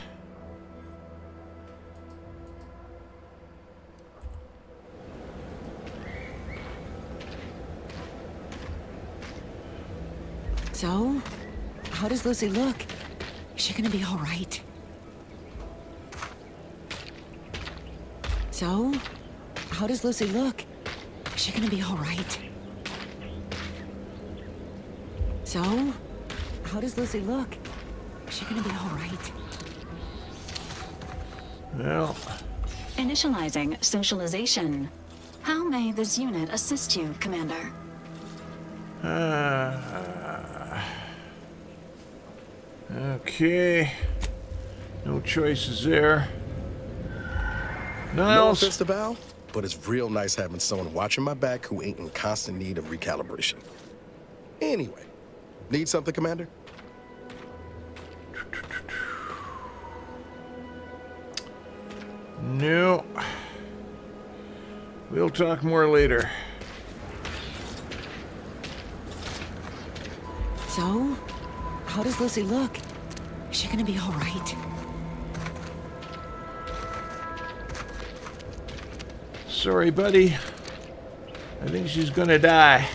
So, how does Lucy look? Is she gonna be all right? So, how does Lucy look? Is she gonna be all right? So, how does Lucy look? Is she gonna be all right? Well... Initializing socialization. How may this unit assist you, Commander? Okay. No choices there. No Niles. offense to Val, but it's real nice having someone watching my back who ain't in constant need of recalibration. Anyway, need something, Commander? No. We'll talk more later. So, how does Lucy look? Is she gonna be all right? Sorry, buddy. I think she's gonna die.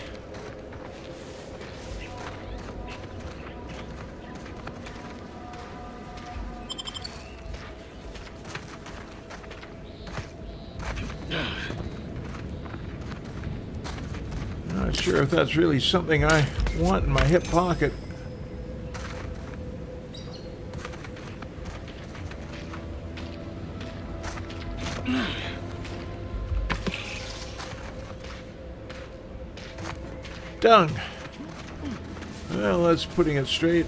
Not sure if that's really something I want in my hip pocket. Dung. Well, that's putting it straight.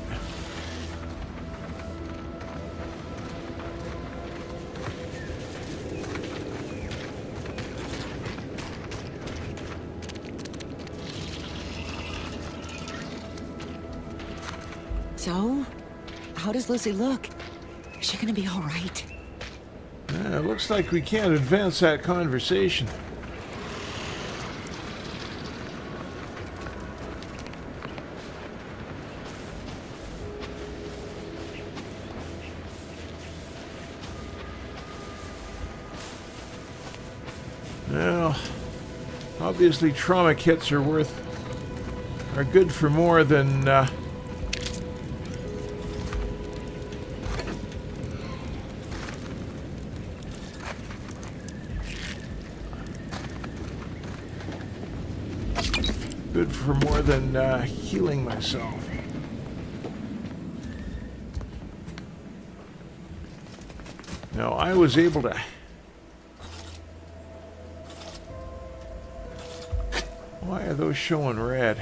So, how does Lucy look? Is she gonna be all right? It looks like we can't advance that conversation. Well, obviously trauma kits are good for more than healing myself. Now, I was able to... Why are those showing red?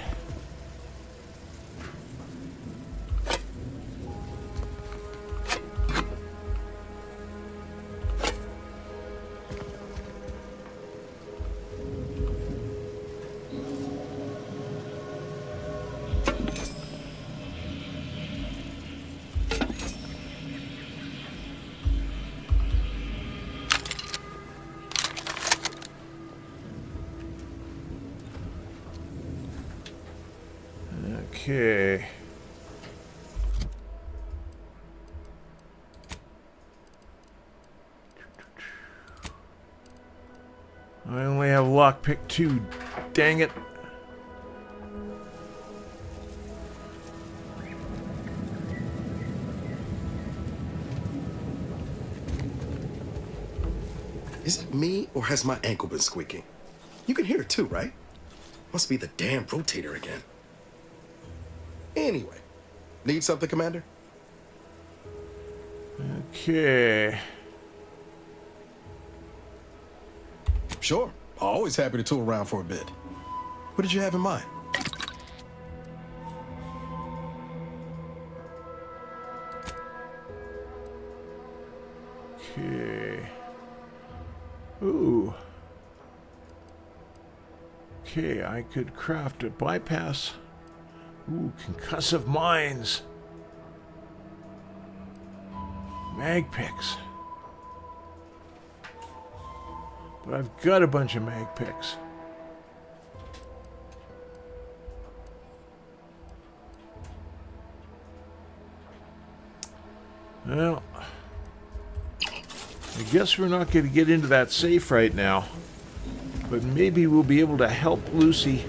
Okay. I only have lockpick 2. Dang it. Is it me, or has my ankle been squeaking? You can hear it too, right? Must be the damn rotator again. Anyway, need something, Commander? Okay. Sure. Always happy to tool around for a bit. What did you have in mind? Okay. Ooh. Okay, I could craft a bypass. Ooh, concussive mines. Mag picks. But I've got a bunch of mag picks. Well, I guess we're not going to get into that safe right now. But maybe we'll be able to help Lucy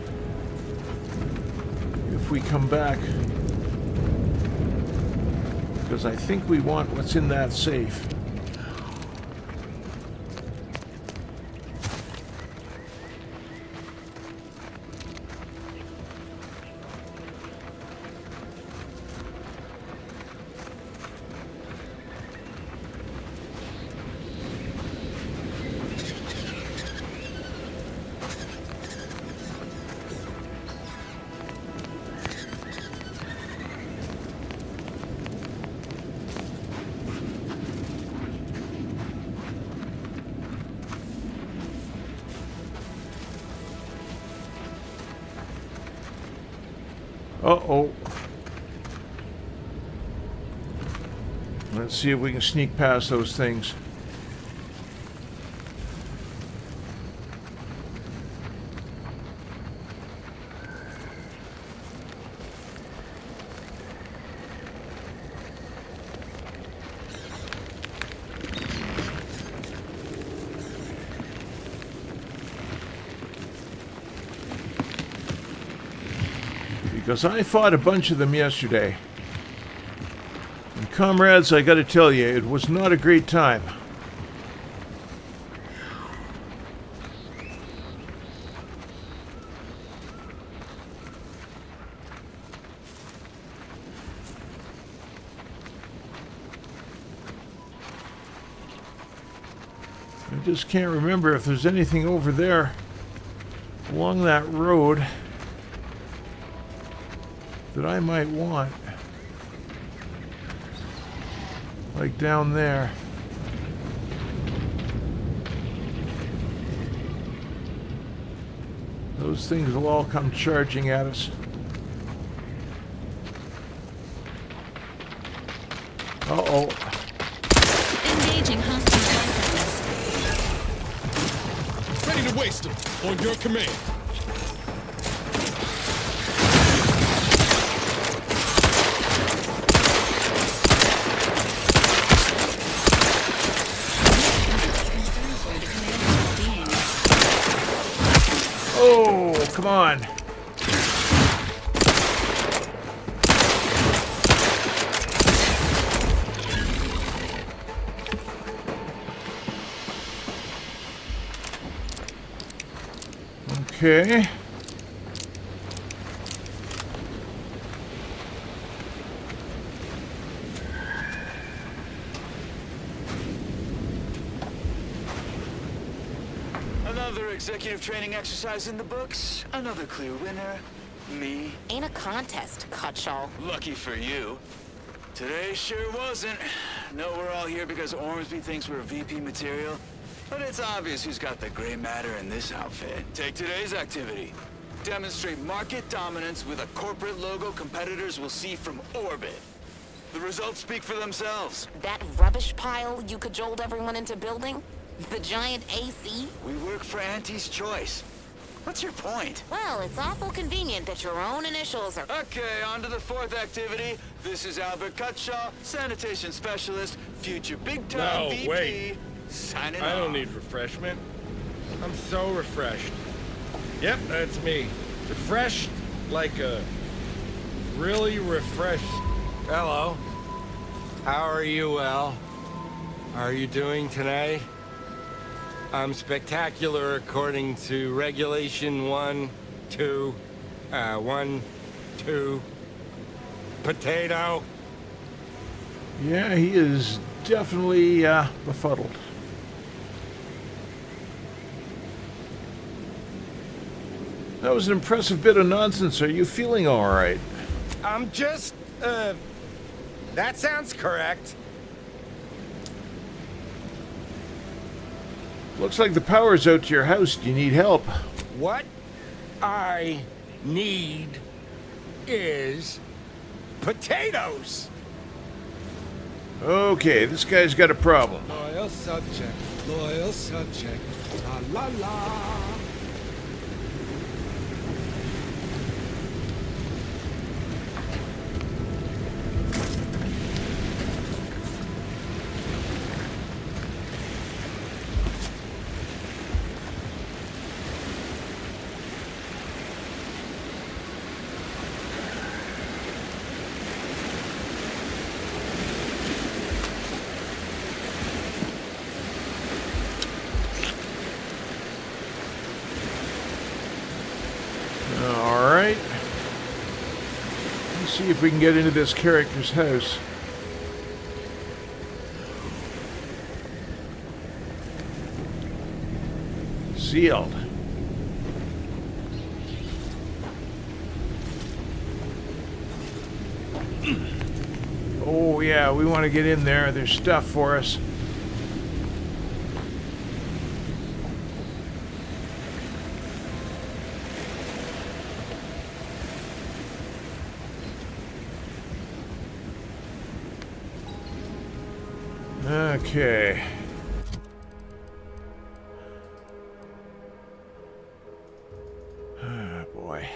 if we come back. Because I think we want what's in that safe. Uh-oh. Let's see if we can sneak past those things. Because I fought a bunch of them yesterday. And comrades, I gotta tell you, it was not a great time. I just can't remember if there's anything over there along that road that I might want. Like down there. Those things will all come charging at us. Uh-oh. Engaging hostile forces. Ready to waste them. On your command. Oh, come on. Okay. Another executive training exercise in the books. Another clear winner. Me. Ain't a contest, Cutshaw. Lucky for you. Today sure wasn't. No, we're all here because Ormsby thinks we're VP material. But it's obvious who's got the gray matter in this outfit. Take today's activity. Demonstrate market dominance with a corporate logo competitors will see from orbit. The results speak for themselves. That rubbish pile you cajoled everyone into building? The giant AC? We work for Auntie's Choice. What's your point? Well, it's awful convenient that your own initials are... Okay, on to the fourth activity. This is Albert Cutshaw, sanitation specialist, future big-time VP. Wait. Signing I off. don't need refreshment. I'm so refreshed. Yep, that's me. Refreshed like a really refreshed. Hello. How are you, Al? How are you doing tonight? I'm spectacular according to regulation 1, 2, potato. Yeah, he is definitely befuddled. That was an impressive bit of nonsense. Are you feeling all right? I'm just, that sounds correct. Looks like the power's out to your house. Do you need help? What I need is potatoes. Okay, this guy's got a problem. Loyal subject. Loyal subject. La la la. Alright. Let's see if we can get into this character's house. Sealed. Oh yeah, we want to get in there. There's stuff for us. Okay. Oh, boy.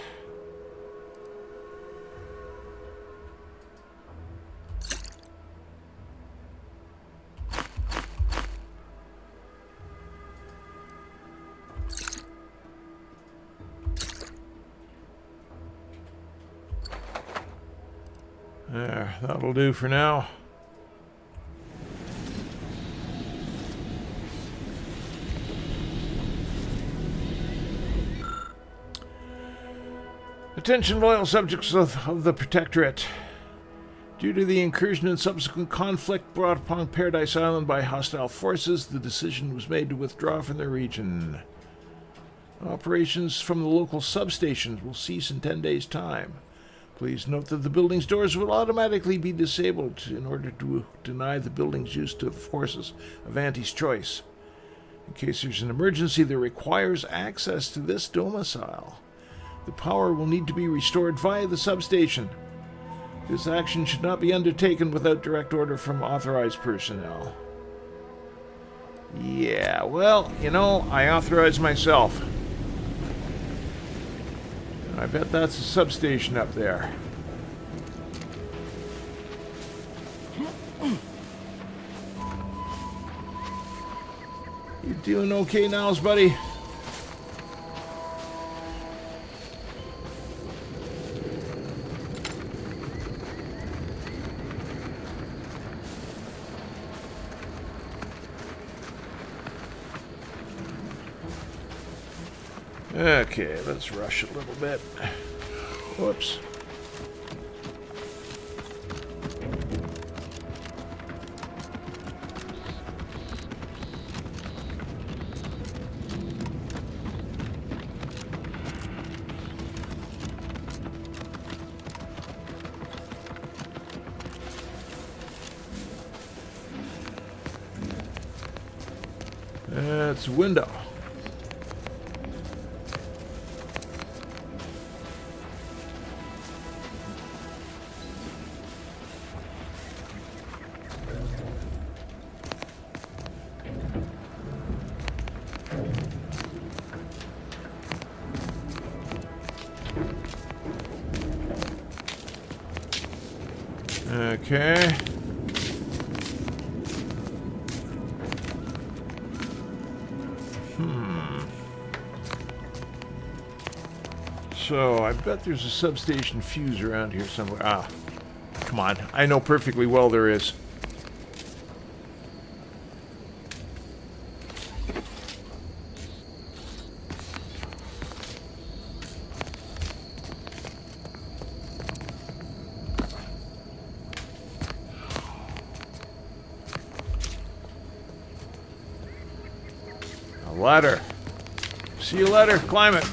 There, that'll do for now. Attention loyal subjects of the Protectorate. Due to the incursion and subsequent conflict brought upon Paradise Island by hostile forces, the decision was made to withdraw from the region. Operations from the local substations will cease in 10 days' time. Please note that the building's doors will automatically be disabled in order to deny the building's use to the forces of Auntie's choice. In case there's an emergency that requires access to this domicile, the power will need to be restored via the substation. This action should not be undertaken without direct order from authorized personnel. Yeah, well, you know, I authorize myself. I bet that's a substation up there. You doing okay, Niles, buddy? Okay, let's rush a little bit. Whoops. That's a window. Okay. So, I bet there's a substation fuse around here somewhere. Ah, come on. I know perfectly well there is. A ladder. See you later. Climb it.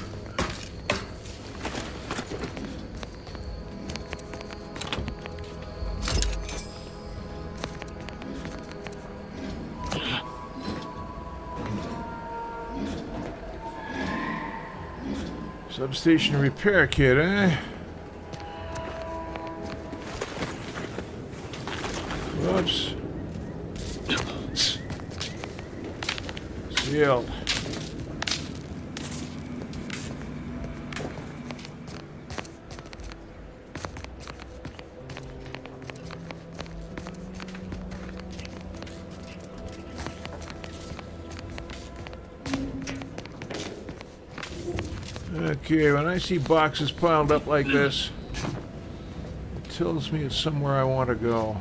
Substation repair kit, eh? Whoops. Sealed. Okay, when I see boxes piled up like this, it tells me it's somewhere I want to go.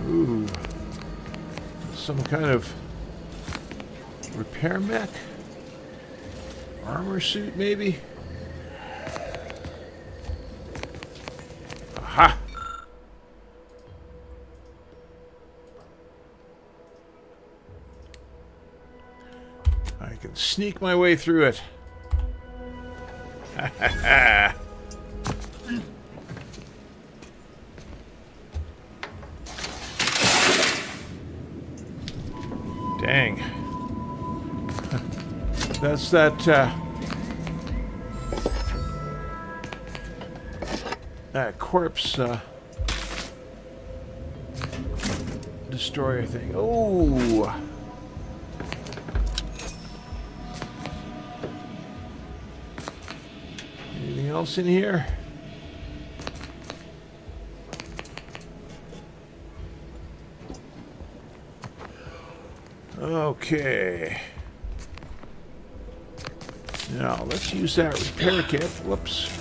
Ooh, some kind of repair mech? Armor suit, maybe? Aha! I can sneak my way through it. Dang. That's that corpse destroyer thing. Oh. Anything else in here? Okay. Now, let's use that repair kit. Whoops.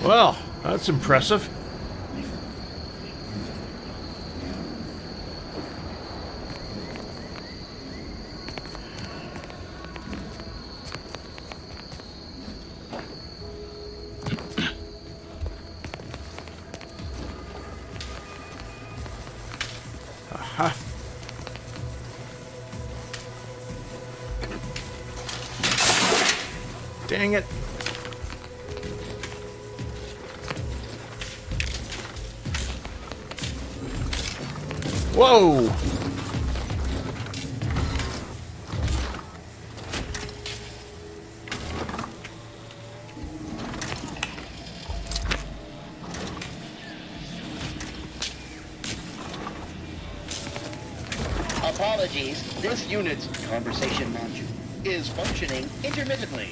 Well, that's impressive. Aha. Dang it. Whoa! Apologies, this unit's conversation module is functioning intermittently.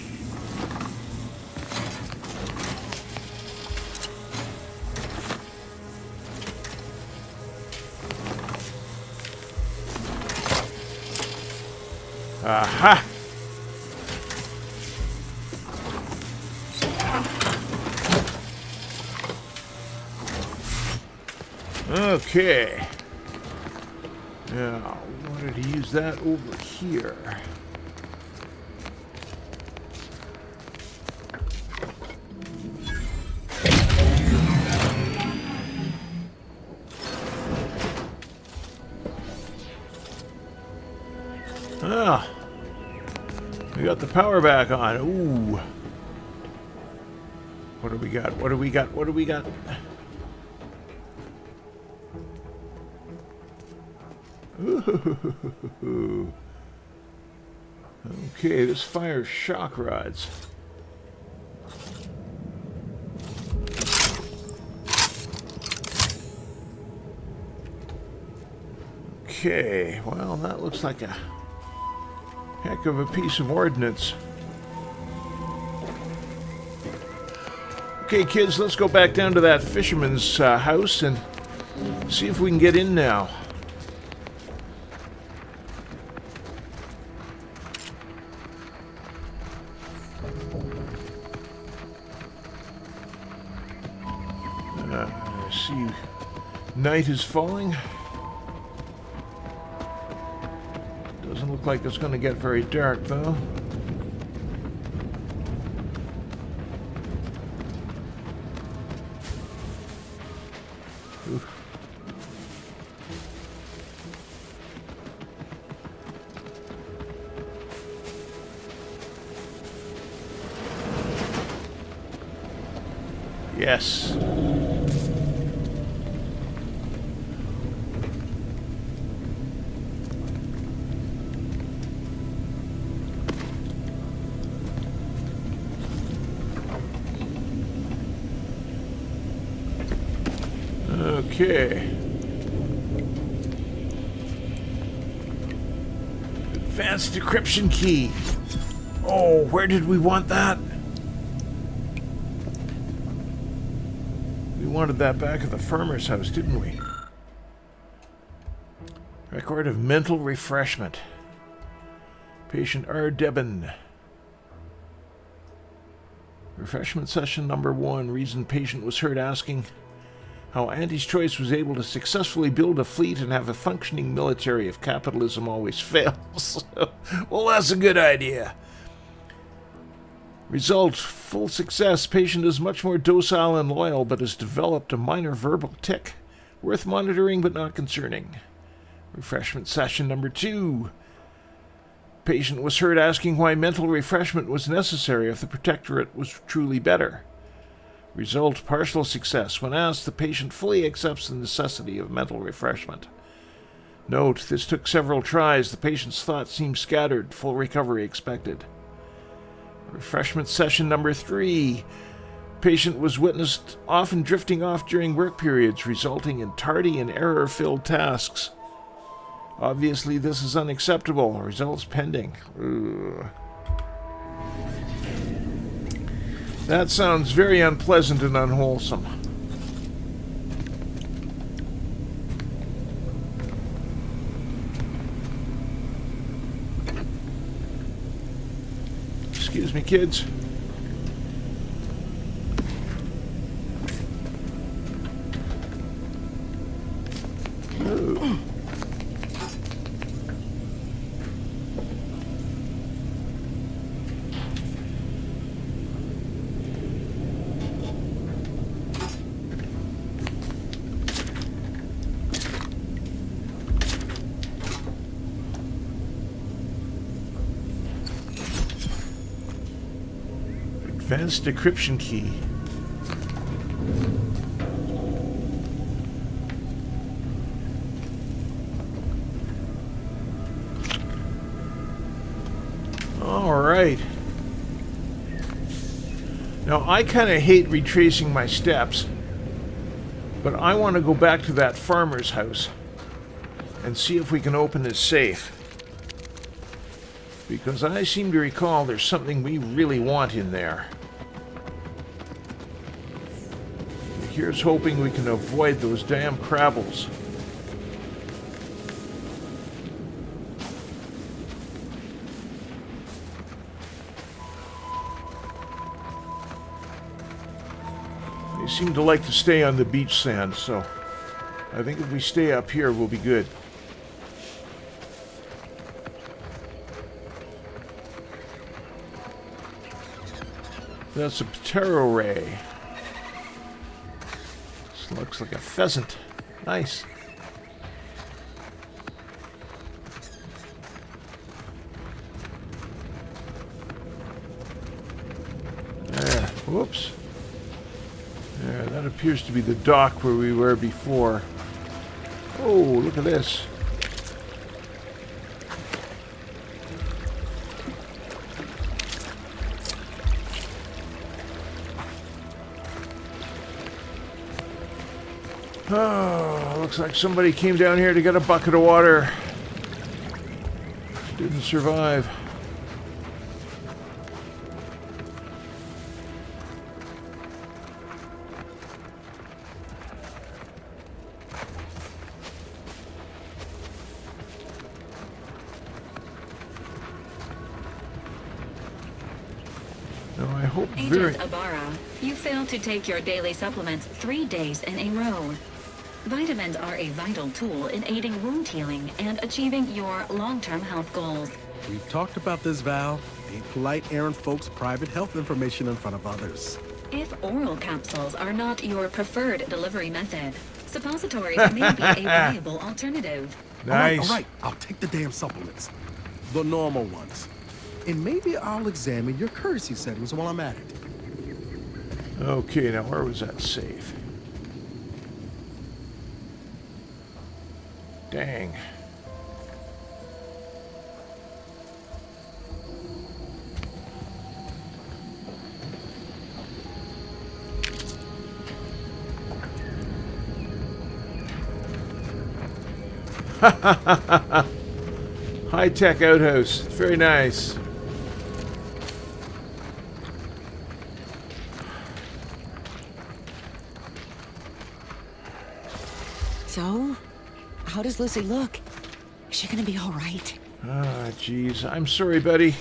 Aha! Okay. Now, we wanted to use that over here. Ah. We got the power back on. Ooh. What do we got? What do we got? What do we got? Ooh. Okay, this fires shock rods. Okay, well, that looks like a heck of a piece of ordnance. Okay, kids, let's go back down to that fisherman's house and see if we can get in now. I see night is falling. Doesn't look like it's going to get very dark, though. Oof. Yes. Okay. Advanced decryption key. Oh, where did we want that? We wanted that back at the farmer's house, didn't we? Record of mental refreshment. Patient R. Debin. Refreshment session number 1. Reason patient was heard asking, How Andy's Choice was able to successfully build a fleet and have a functioning military if capitalism always fails. Well, that's a good idea. Result, full success. Patient is much more docile and loyal, but has developed a minor verbal tic. Worth monitoring, but not concerning. Refreshment session number 2. Patient was heard asking why mental refreshment was necessary if the protectorate was truly better. Result, partial success. When asked, the patient fully accepts the necessity of mental refreshment. Note, this took several tries. The patient's thoughts seemed scattered. Full recovery expected. Refreshment session number 3. Patient was witnessed often drifting off during work periods, resulting in tardy and error-filled tasks. Obviously, this is unacceptable. Results pending. Ugh. That sounds very unpleasant and unwholesome. Excuse me, kids. Oh. Advanced decryption key. All right. Now, I kind of hate retracing my steps, but I want to go back to that farmer's house and see if we can open this safe. Because I seem to recall there's something we really want in there. Here's hoping we can avoid those damn crabbles. They seem to like to stay on the beach sand, so I think if we stay up here, we'll be good. That's a ptero ray. This looks like a pheasant. Nice. Whoops. There, that appears to be the dock where we were before. Oh, look at this. Oh, looks like somebody came down here to get a bucket of water. Didn't survive. Now I hope Agent Ibarra, you failed to take your daily supplements 3 days in a row. Vitamins are a vital tool in aiding wound healing and achieving your long-term health goals. We've talked about this, Val. Ain't polite airing folks' private health information in front of others. If oral capsules are not your preferred delivery method, suppositories may be a viable alternative. Nice. All right. I'll take the damn supplements. The normal ones. And maybe I'll examine your courtesy settings while I'm at it. Okay, now where was that safe? Dang. High-tech outhouse. Very nice. So, how does Lucy look? Is she gonna be all right? Ah, jeez. I'm sorry, buddy.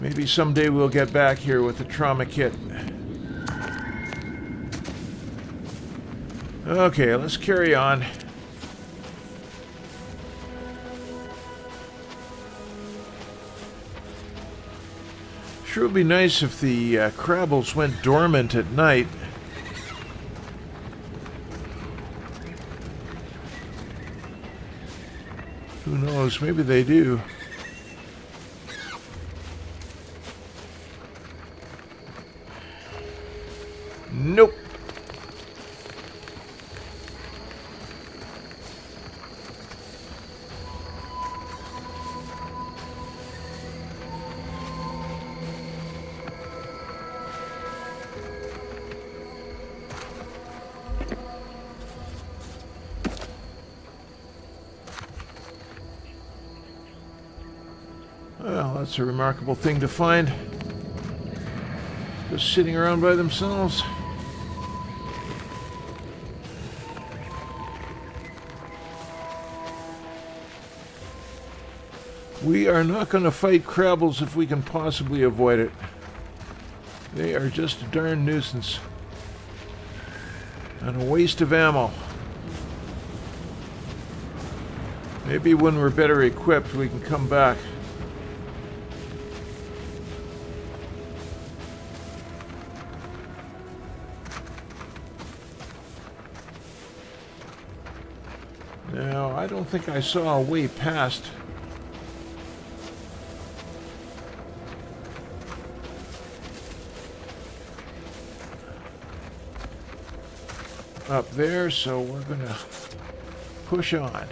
Maybe someday we'll get back here with the trauma kit. Okay, let's carry on. Sure would be nice if the Crabbles went dormant at night. Who knows? Maybe they do. Nope. Well, that's a remarkable thing to find. Just sitting around by themselves. We are not going to fight Crabbles if we can possibly avoid it. They are just a darn nuisance. And a waste of ammo. Maybe when we're better equipped we can come back. Now, I don't think I saw a way past. Up there, so we're gonna push on.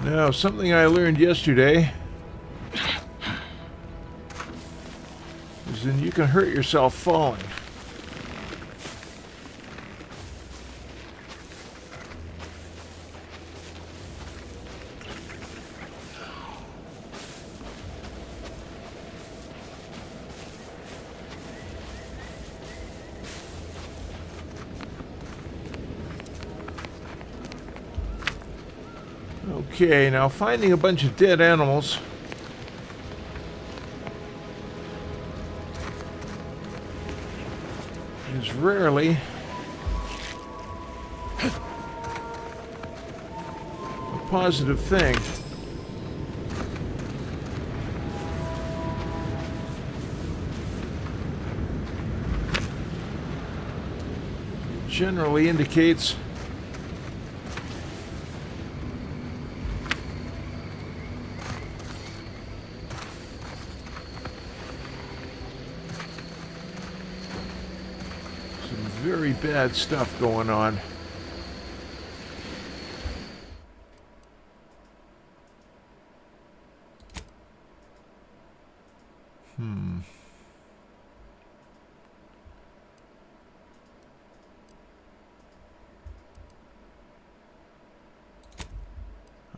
Now, something I learned yesterday is that you can hurt yourself falling. Okay, now finding a bunch of dead animals is rarely a positive thing. It generally indicates very bad stuff going on.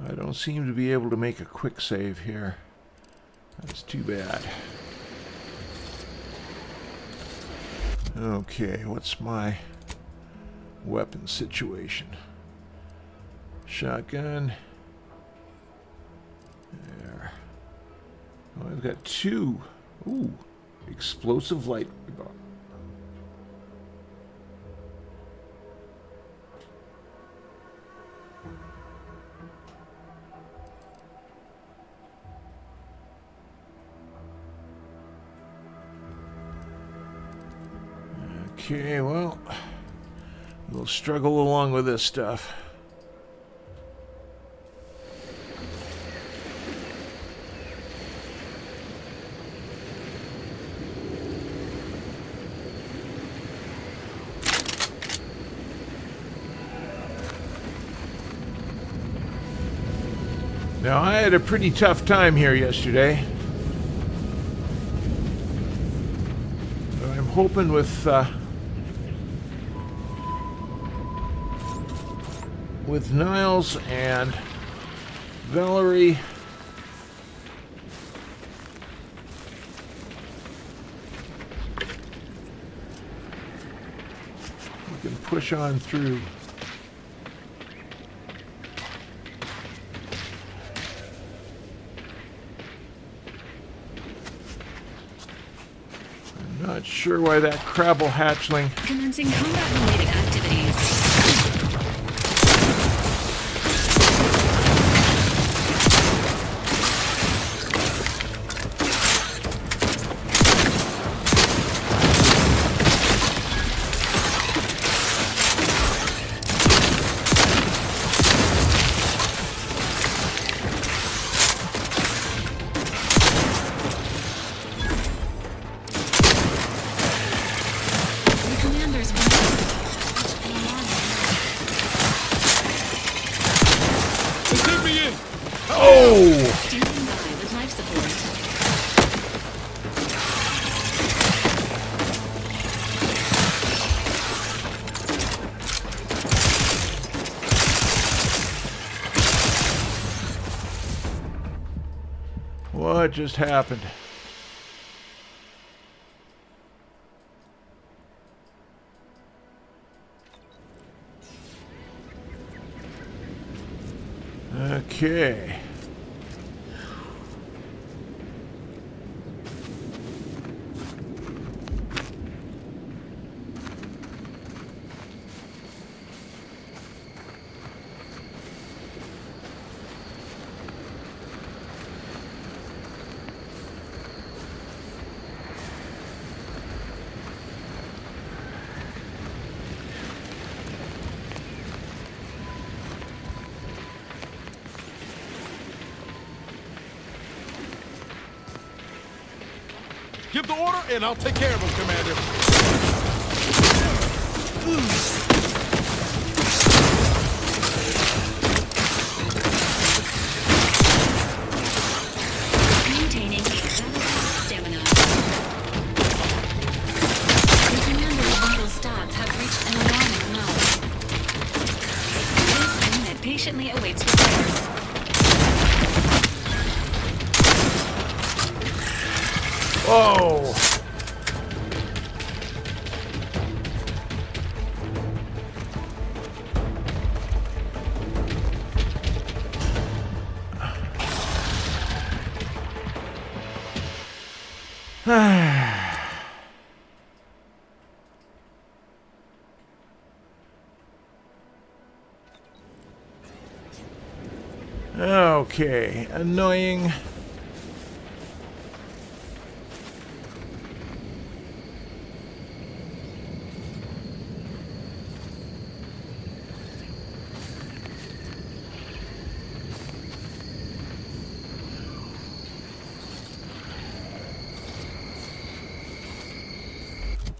I don't seem to be able to make a quick save here. That's too bad. Okay, what's my weapon situation? Shotgun. There. Oh, I've got two. Ooh, explosive light. Okay, well, we'll struggle along with this stuff. Now, I had a pretty tough time here yesterday. But I'm hoping with with Niles and Valerie. We can push on through. I'm not sure why that Crabble hatchling. Commencing combat-related activities. What just happened? Okay. Give the order, and I'll take care of him, Commander. Maintaining stamina. The commander's vital stats have reached an alarming low. This unit patiently awaits repair. Oh! Okay, annoying.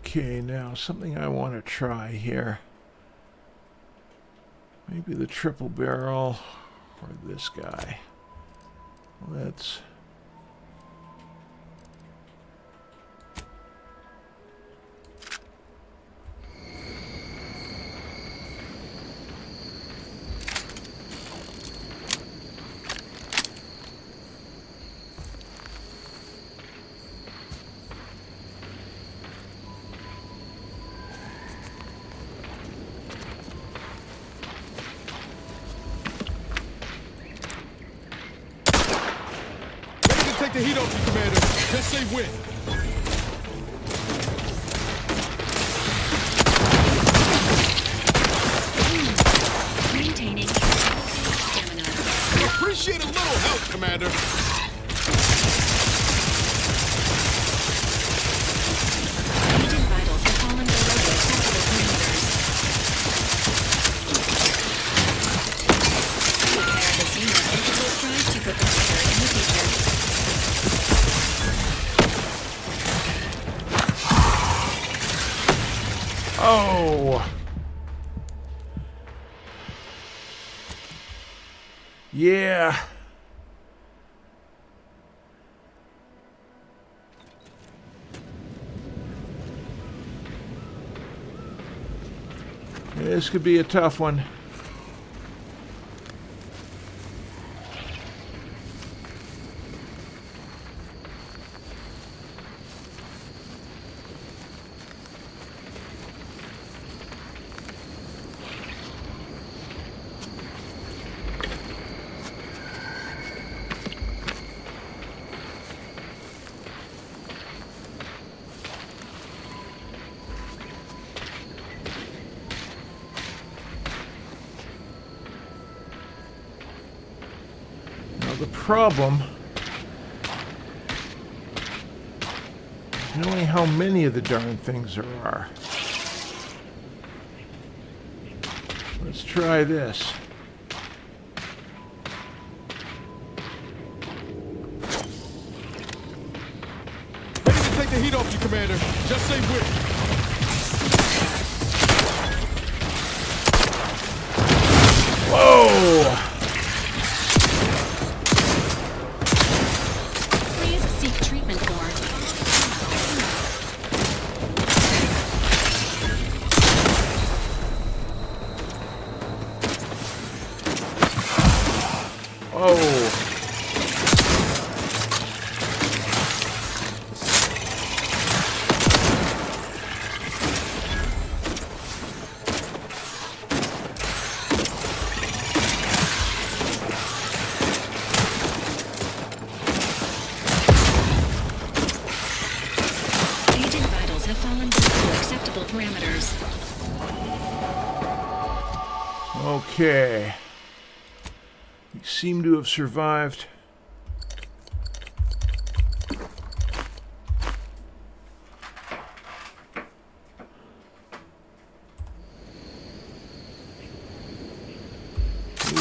Okay, now something I want to try here. Maybe the triple barrel or this guy. Let's... Take the heat off you, Commander. Let's say win. Maintaining stamina. Appreciate a little help, Commander. Agent vitals have fallen below acceptable parameters. Prepare this unit and it will strive to perform better in the future. Oh! Yeah. This could be a tough one. The problem is knowing how many of the darn things there are. Let's try this. Ready to take the heat off you, Commander. Just say which. Whoa! Please seek treatment for. Oh. Agent vitals have fallen below acceptable parameters. Okay. We seem to have survived.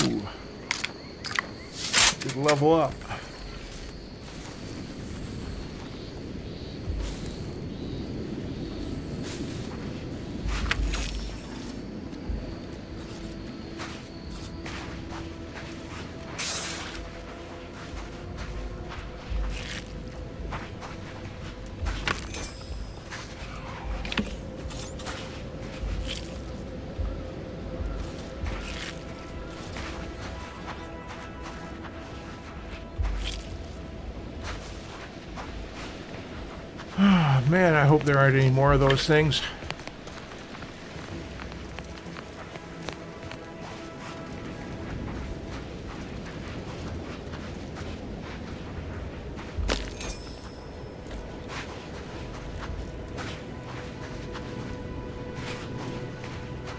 Ooh. Good level up. Man, I hope there aren't any more of those things.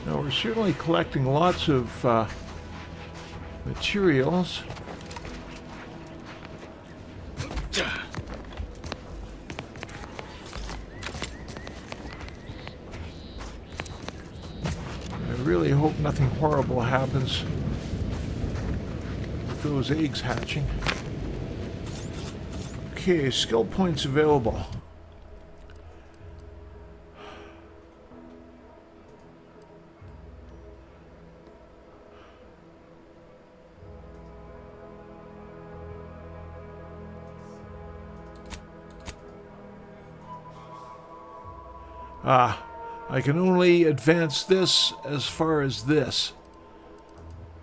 Now, we're certainly collecting lots of materials. I really hope nothing horrible happens with those eggs hatching. Okay, skill points available. I can only advance this as far as this.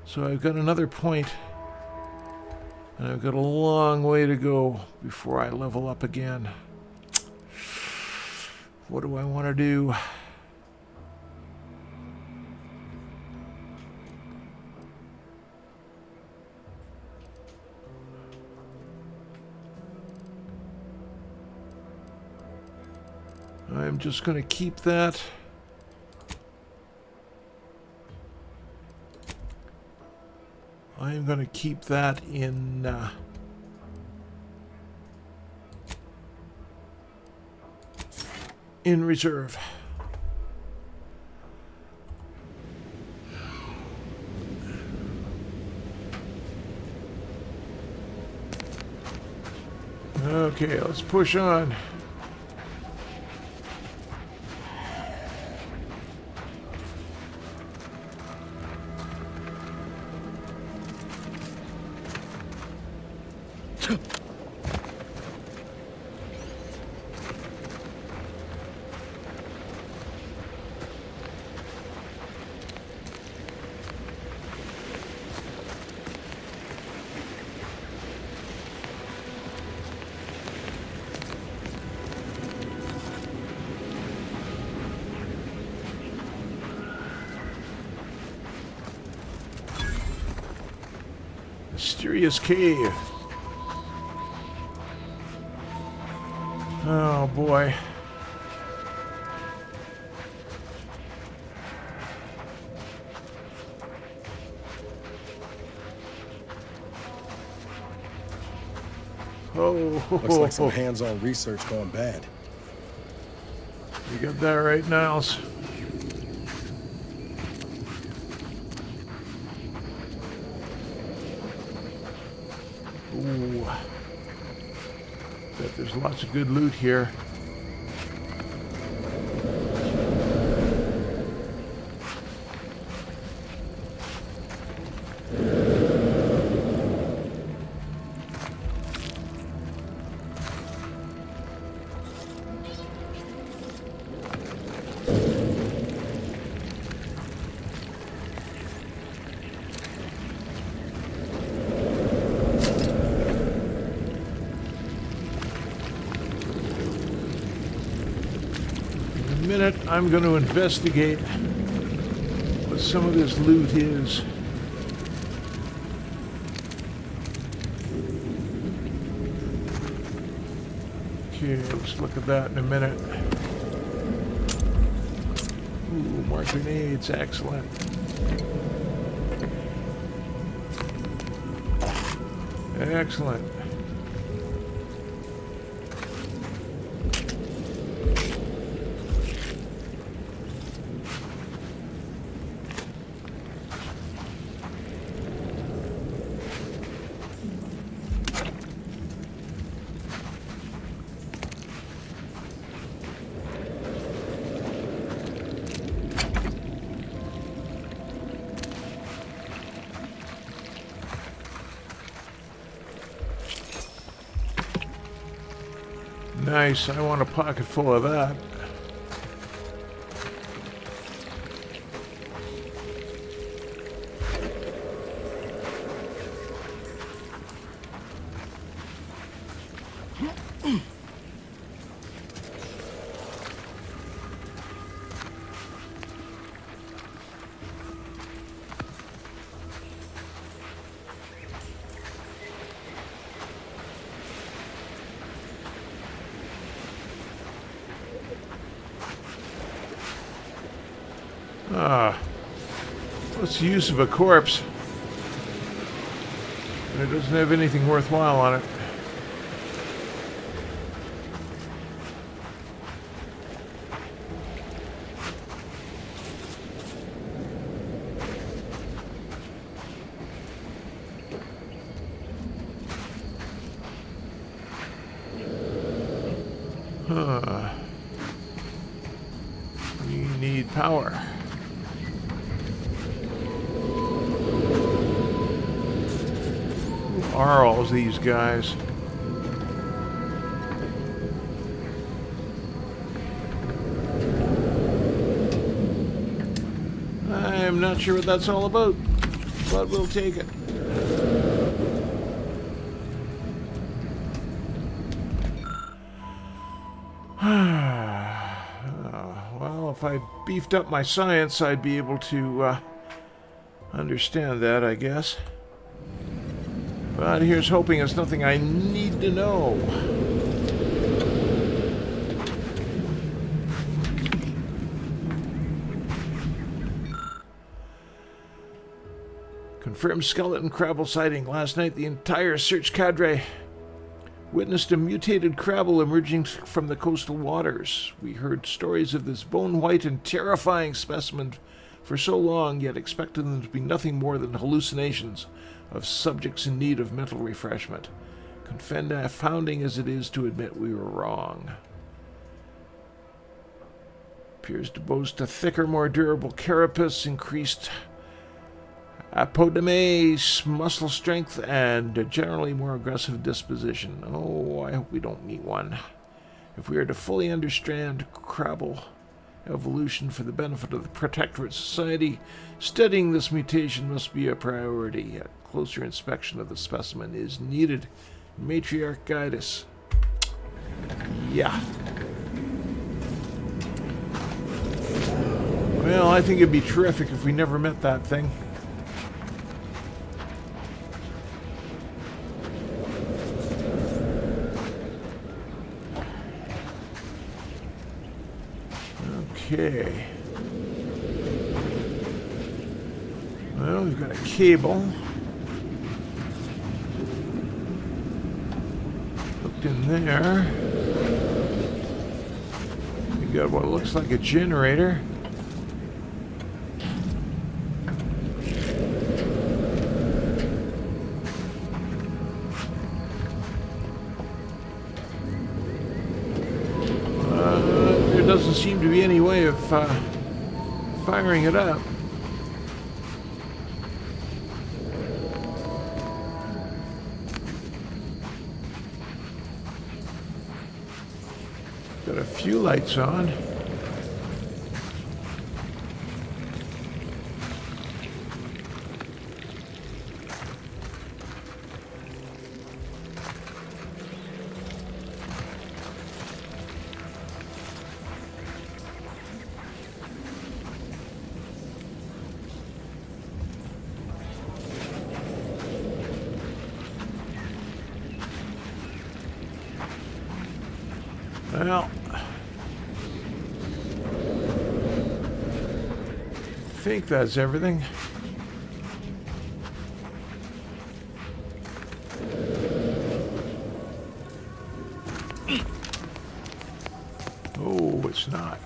So I've got another point, and I've got a long way to go before I level up again. What do I want to do? I'm just going to keep that. I'm going to keep that in reserve. Okay, let's push on. Mysterious cave. Oh boy. Oh, Looks like some hands-on research gone bad. You got that right, Niles. Ooh. Bet there's lots of good loot here. I'm going to investigate what some of this loot is. Okay, let's look at that in a minute. Ooh, more grenades, excellent. Excellent. Nice, I want a pocket full of that. What's the use of a corpse? And it doesn't have anything worthwhile on it. We need power. Are all these guys? I'm not sure what that's all about, but we'll take it. Well, if I beefed up my science, I'd be able to understand that, I guess. But here's hoping it's nothing I need to know. Confirmed skeleton Crabble sighting. Last night, the entire search cadre witnessed a mutated Crabble emerging from the coastal waters. We heard stories of this bone-white and terrifying specimen for so long, yet expected them to be nothing more than hallucinations of subjects in need of mental refreshment. Confounding as it is to admit we were wrong. Appears to boast a thicker, more durable carapace, increased apodeme, muscle strength, and a generally more aggressive disposition. Oh, I hope we don't meet one. If we are to fully understand Crabble evolution for the benefit of the Protectorate Society, studying this mutation must be a priority. A closer inspection of the specimen is needed. Matriarch, guide us. Yeah. Well, I think it'd be terrific if we never met that thing. Okay. Well, we've got a cable. tucked in there. We got what looks like a generator. There doesn't seem to be any way of firing it up. Got a few lights on. Well, I think that's everything. Oh, it's not.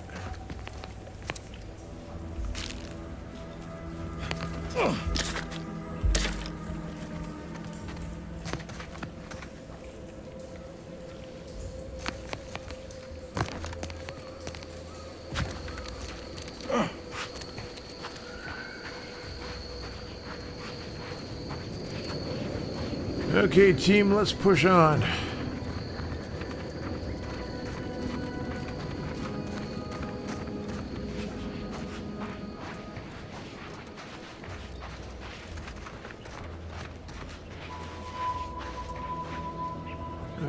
Okay, team, let's push on.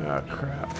Ah, crap.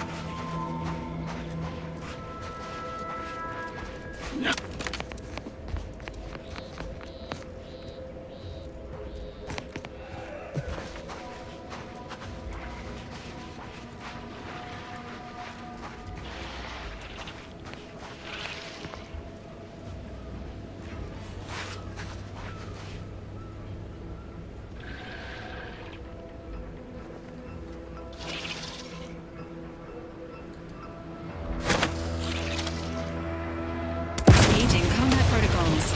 Engaging combat protocols.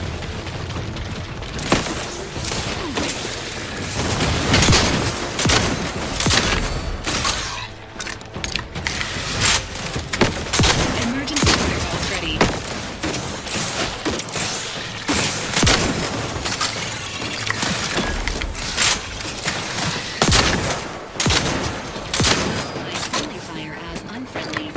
Emergency protocols ready. Friendly fire as unfriendly.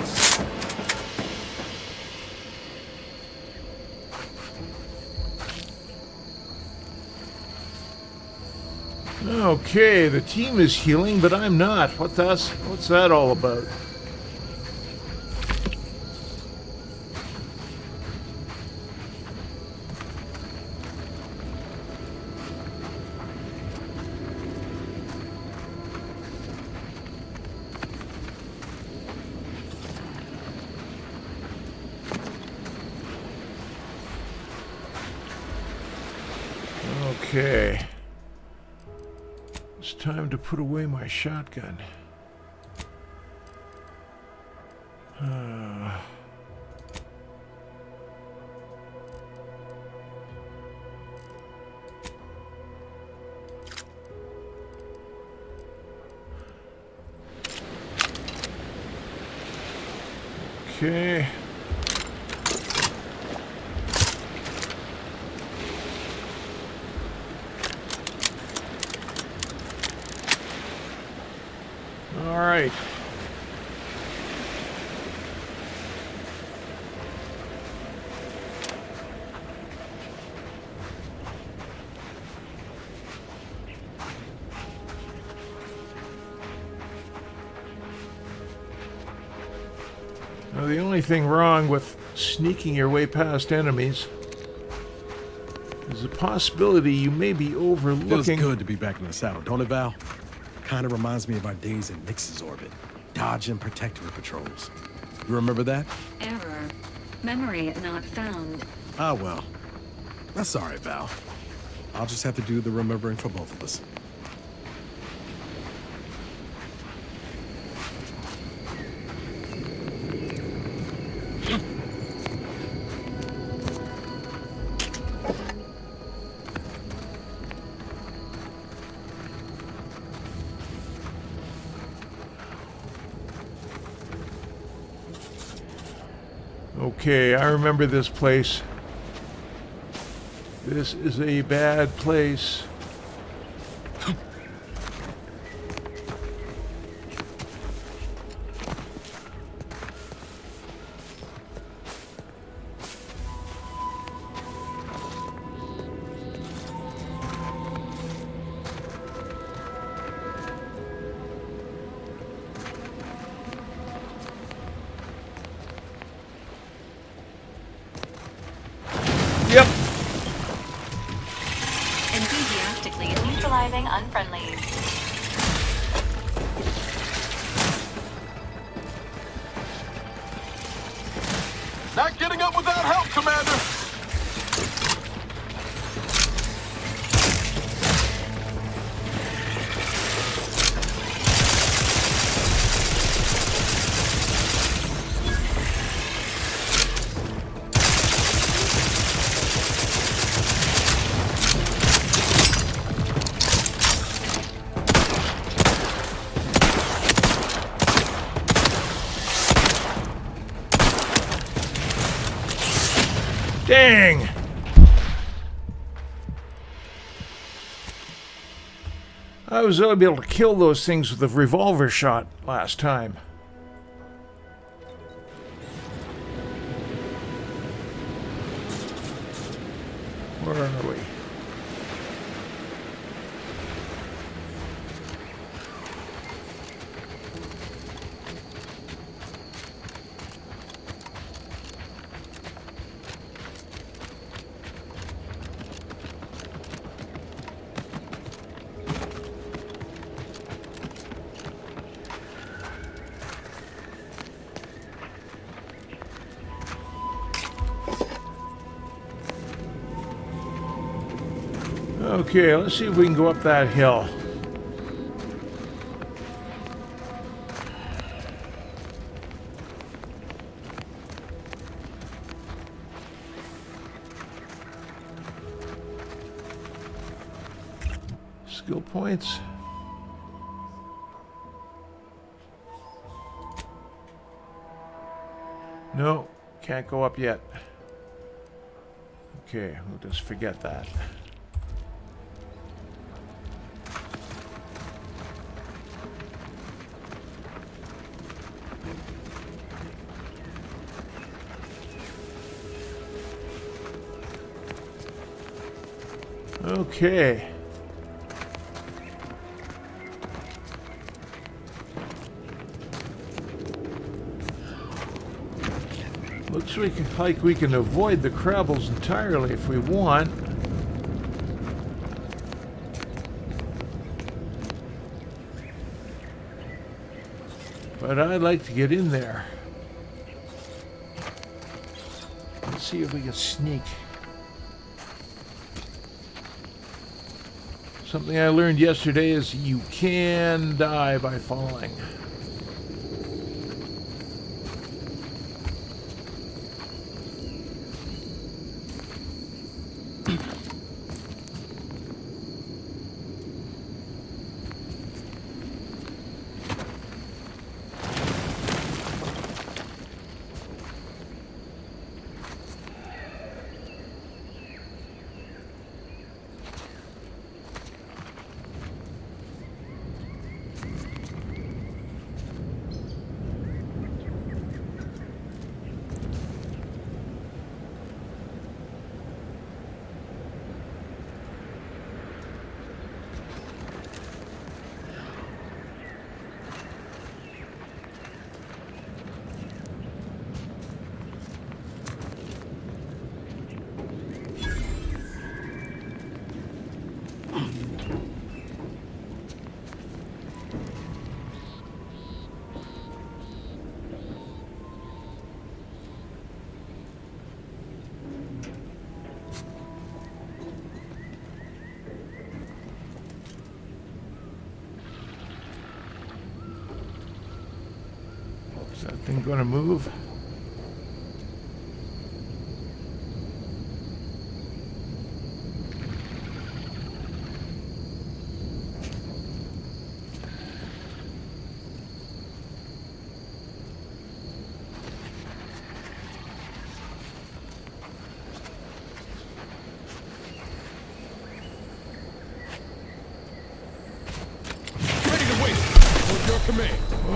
Okay, the team is healing, but I'm not. What's that all about? Okay. It's time to put away my shotgun. Okay. All right. Now, the only thing wrong with sneaking your way past enemies is the possibility you may be overlooking. Feels good to be back in the saddle, don't it, Val? Kind of reminds me of our days in Nix's orbit, dodging protectorate patrols. You remember that? Error. Memory not found. Ah, well. That's all right, Val. I'll just have to do the remembering for both of us. Okay, I remember this place. This is a bad place. Yep. Enthusiastically neutralizing unfriendlies. Not getting up without help, Commander! Dang! I was able to kill those things with a revolver shot last time. Where are we? Okay, let's see if we can go up that hill. Skill points. No, can't go up yet. Okay, we'll just forget that. Okay. Looks like we can avoid the Crabbles entirely if we want. But I'd like to get in there. Let's see if we can sneak. Something I learned yesterday is you can die by falling. Is that thing going to move?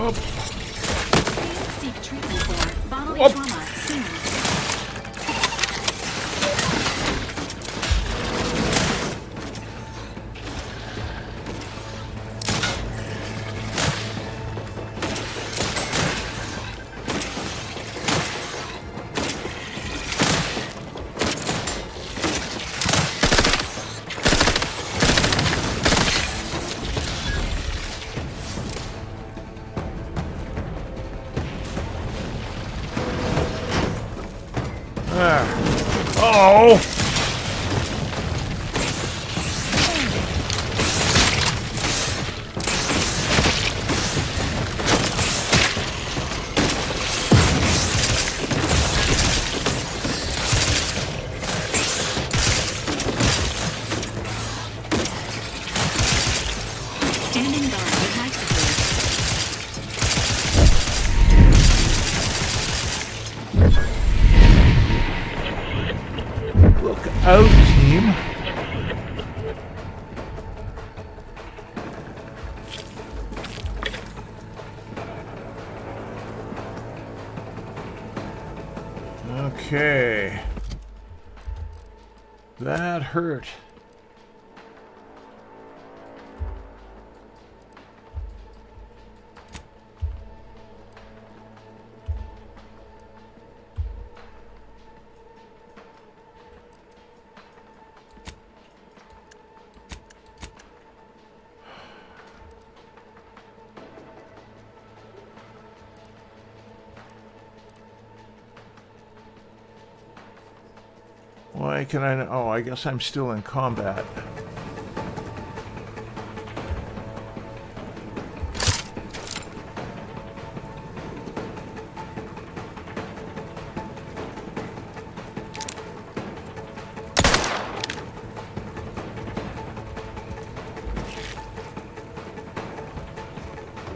Whoop. Seek treatment for bodily Whoop. trauma soon. Oh! Standing guard with life support. Look out, team. Okay. That hurt. Why can I... Oh, I guess I'm still in combat.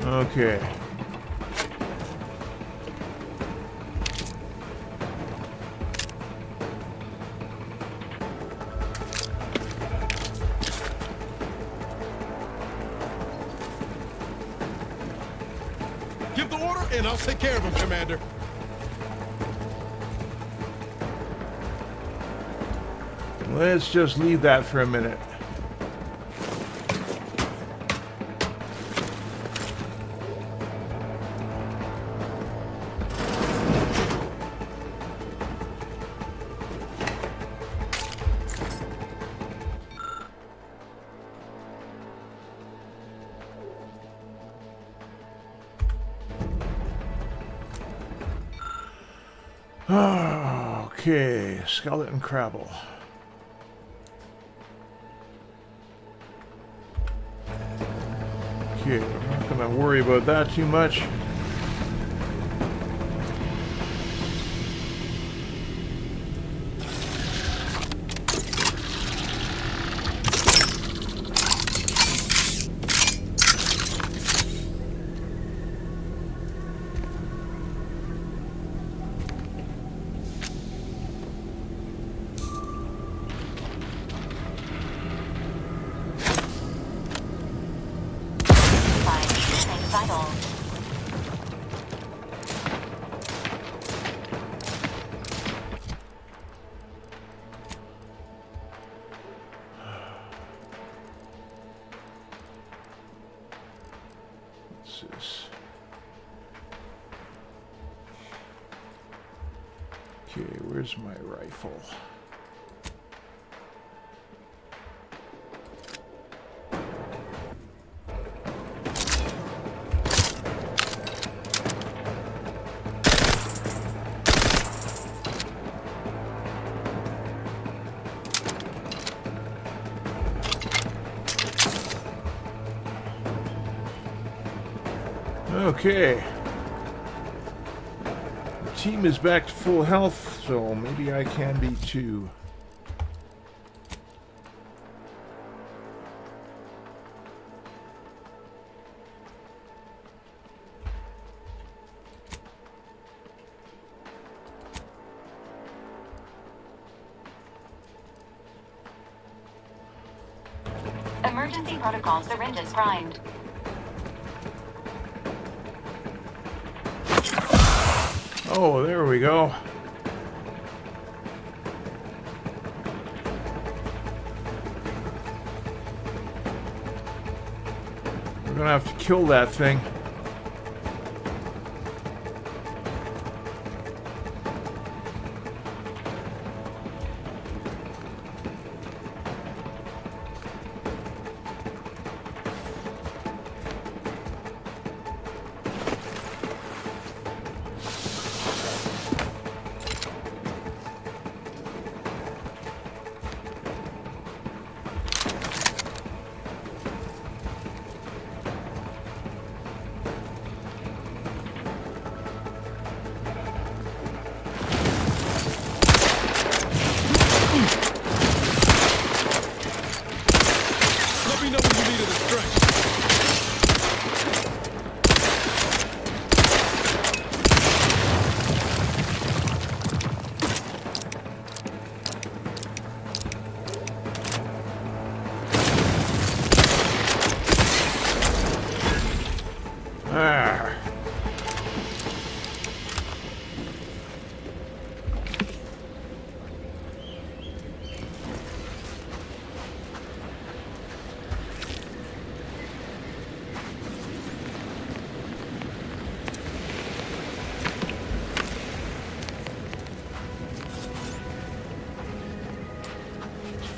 Okay. Give the order, and I'll take care of him, Commander. Let's just leave that for a minute. Okay, skeleton Crabble. Okay, I'm not gonna worry about that too much. Okay, where's my rifle? Okay. The team is back to full health, so maybe I can be too. Emergency protocol syringes primed. Oh, there we go. We're gonna have to kill that thing.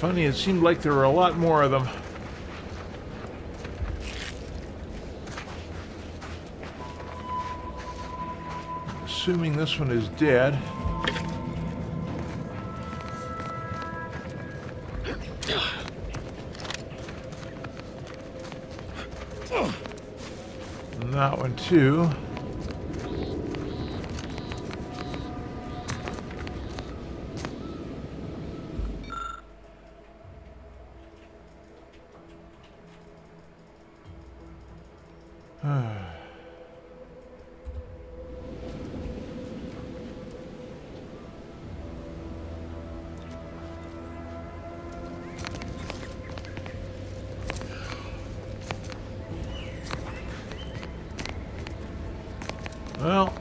Funny, it seemed like there were a lot more of them. Assuming this one is dead. And that one too. Well,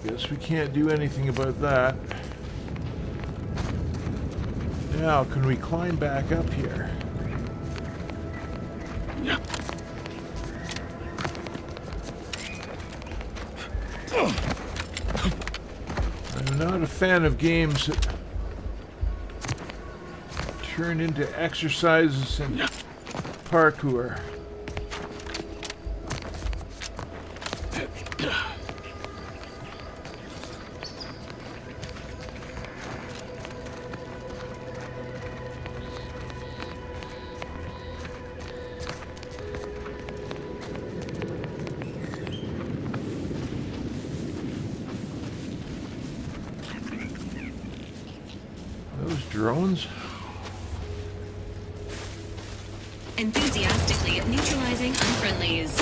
guess we can't do anything about that. Now, can we climb back up here? Yeah. I'm not a fan of games that turn into exercises and parkour. Those drones? Enthusiastically neutralizing unfriendlies.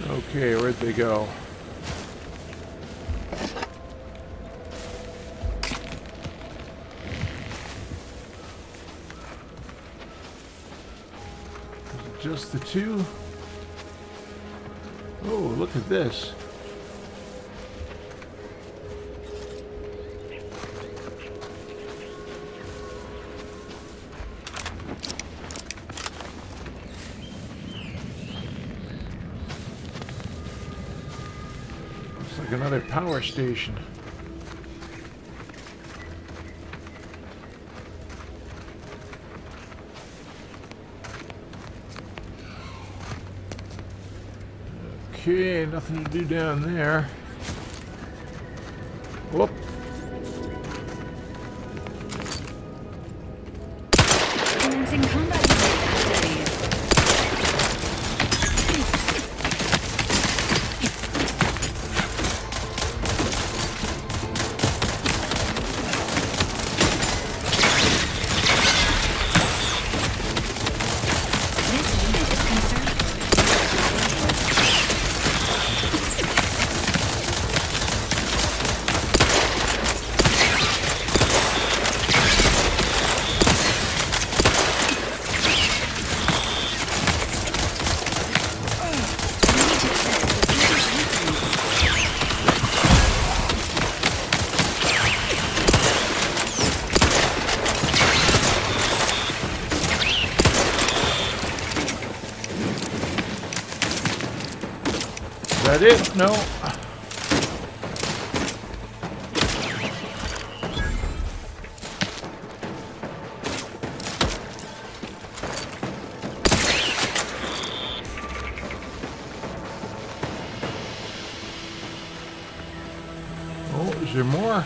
Okay, where'd they go? Just the two? Oh, look at this. Looks like another power station. Okay, nothing to do down there. Whoop. Commencing combat activities. This unit is concerned. that it? No. Oh, is there more?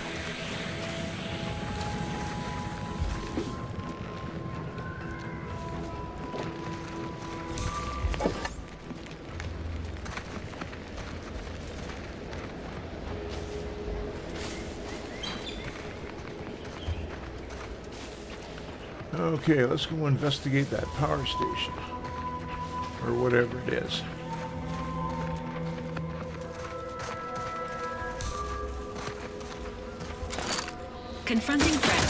Okay, let's go investigate that power station. Or whatever it is. Confronting threat.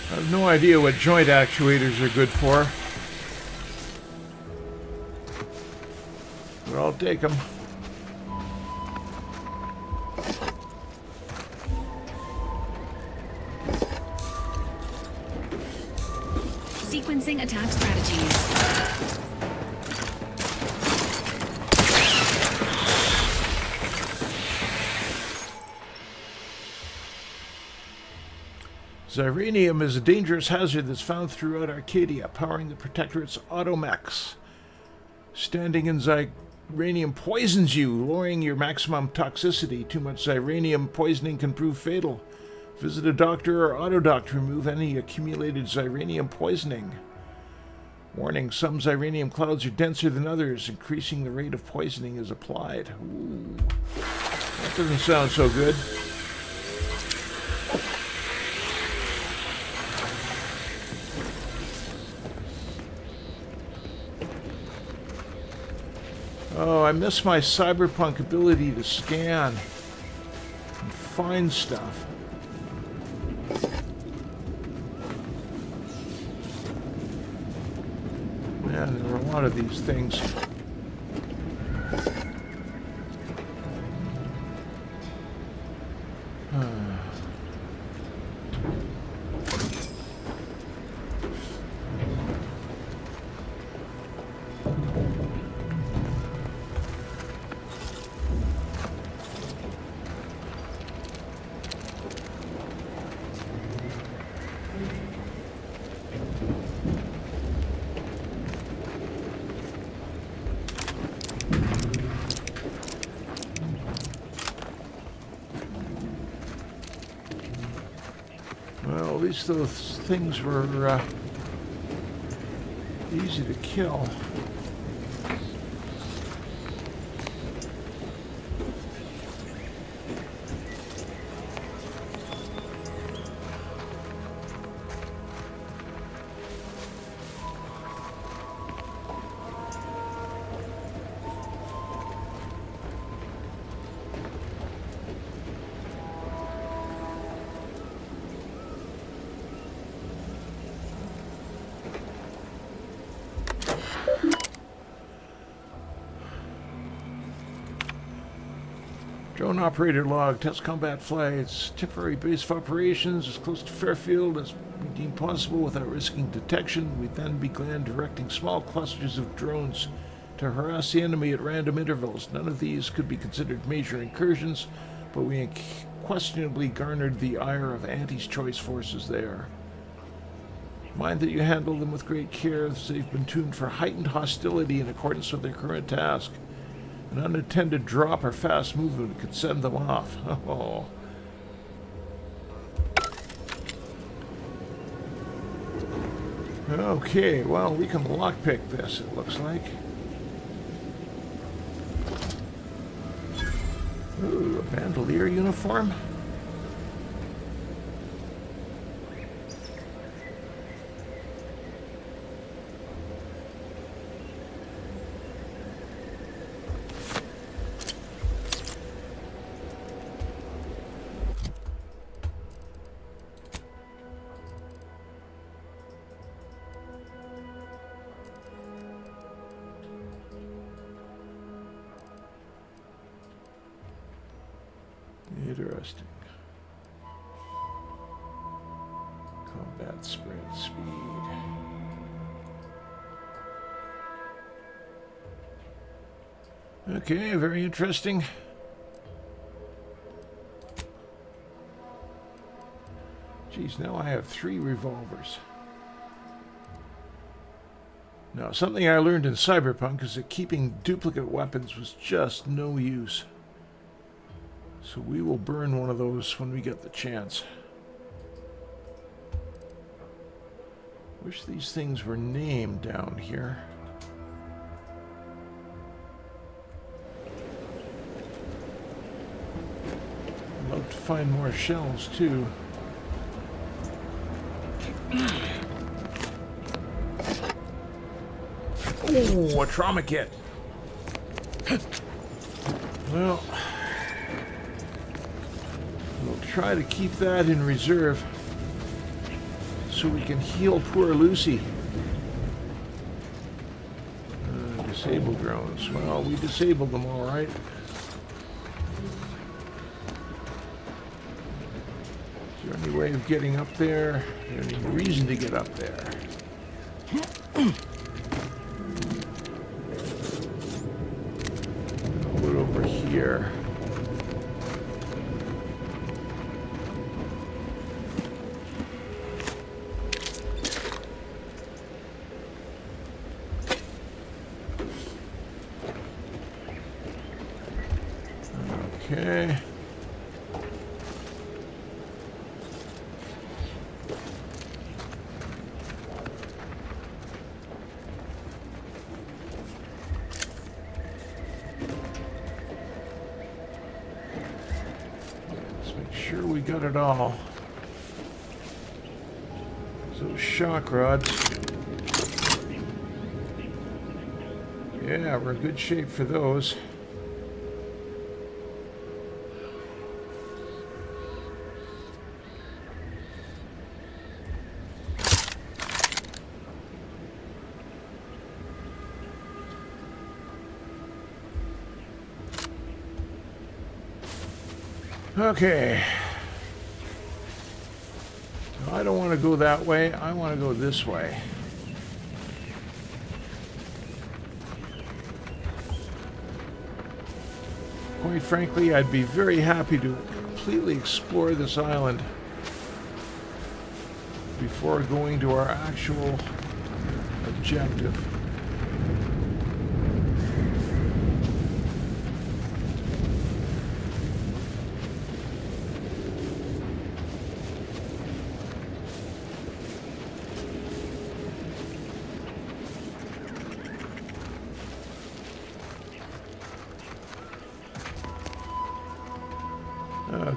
I have no idea what joint actuators are good for. But I'll take them. Sequencing attack strategies. Xyranium is a dangerous hazard that's found throughout Arcadia, powering the Protectorate's automechs. Standing in xyranium poisons you, lowering your maximum toxicity. Too much xyranium poisoning can prove fatal. Visit a doctor or autodoc to remove any accumulated xyranium poisoning. Warning, some xyranium clouds are denser than others, increasing the rate of poisoning is applied. Ooh, that doesn't sound so good. Oh, I miss my cyberpunk ability to scan and find stuff. Man, there are a lot of these things. Well, at least those things were easy to kill. Drone operator log, test combat flights, temporary base of operations as close to Fairfield as we deem possible without risking detection. We then began directing small clusters of drones to harass the enemy at random intervals. None of these could be considered major incursions, but we unquestionably garnered the ire of Auntie's choice forces there. Mind that you handle them with great care, as they've been tuned for heightened hostility in accordance with their current task. An unattended drop or fast movement could send them off. Oh. Okay, well, we can lockpick this, it looks like. Ooh, a bandolier uniform? Interesting. Combat spread speed. Okay, very interesting. Geez, now I have 3 revolvers. Now, something I learned in Cyberpunk is that keeping duplicate weapons was just no use. So we will burn one of those when we get the chance. Wish these things were named down here. I'd love to find more shells, too. Oh, a trauma kit. Well, we'll try to keep that in reserve so we can heal poor Lucy. Disable drones. Well, we disabled them all right. Is there any way of getting up there? Is there any reason to get up there? Put over here. Okay. Let's make sure we got it all. Those shock rods. Yeah, we're in good shape for those. Okay. No, I don't want to go that way. I want to go this way. Quite frankly, I'd be very happy to completely explore this island before going to our actual objective.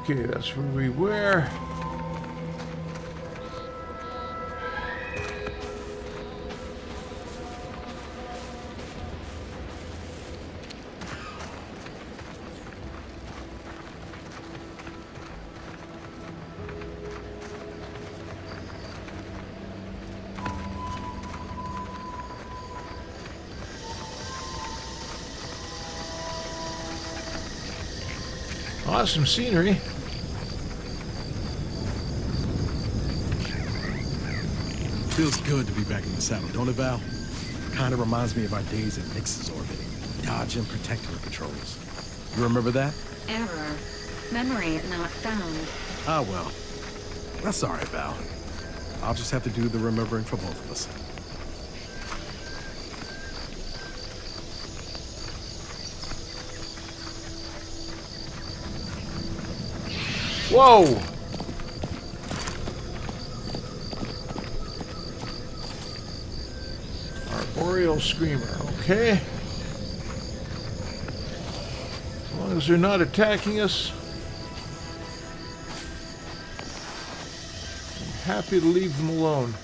Okay, that's where we were. Awesome scenery. Feels good to be back in the saddle, don't it, Val? Kind of reminds me of our days at Nix's orbit, dodging protectorate patrols. You remember that? Error. Memory not found. Ah, well. That's all right, Val. I'll just have to do the remembering for both of us. Whoa! Arboreal Screamer, okay. As long as they're not attacking us, I'm happy to leave them alone.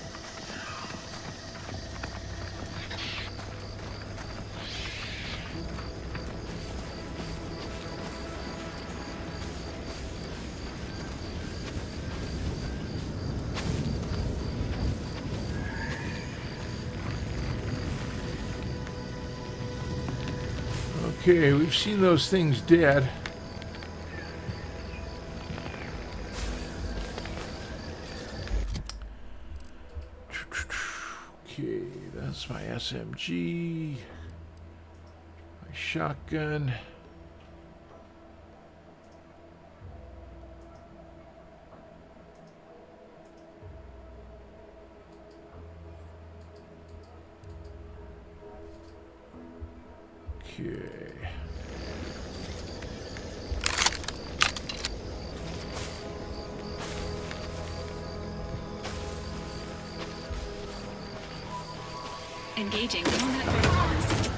Okay, we've seen those things dead. that's my SMG. My shotgun. Okay. Engaging combat protocols.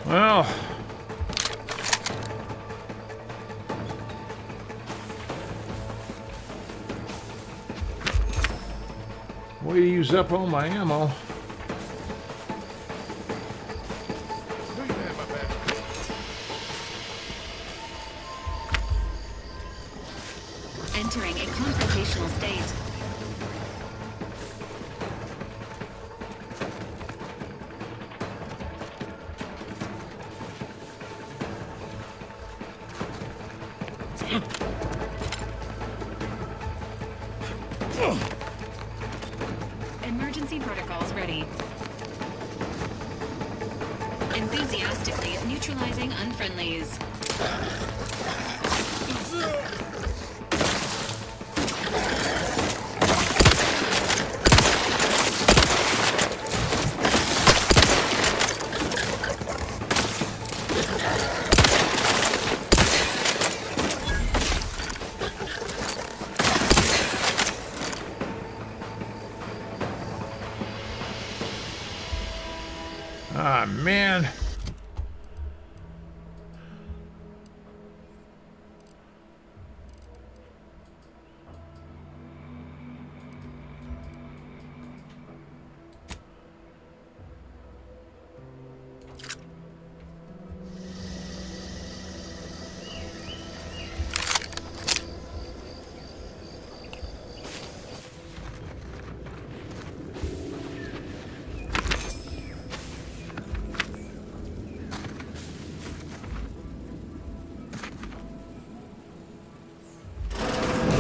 Well, way to use up all my ammo. Entering a confrontational state. Emergency protocols ready. Enthusiastically neutralizing unfriendlies. Ah, man.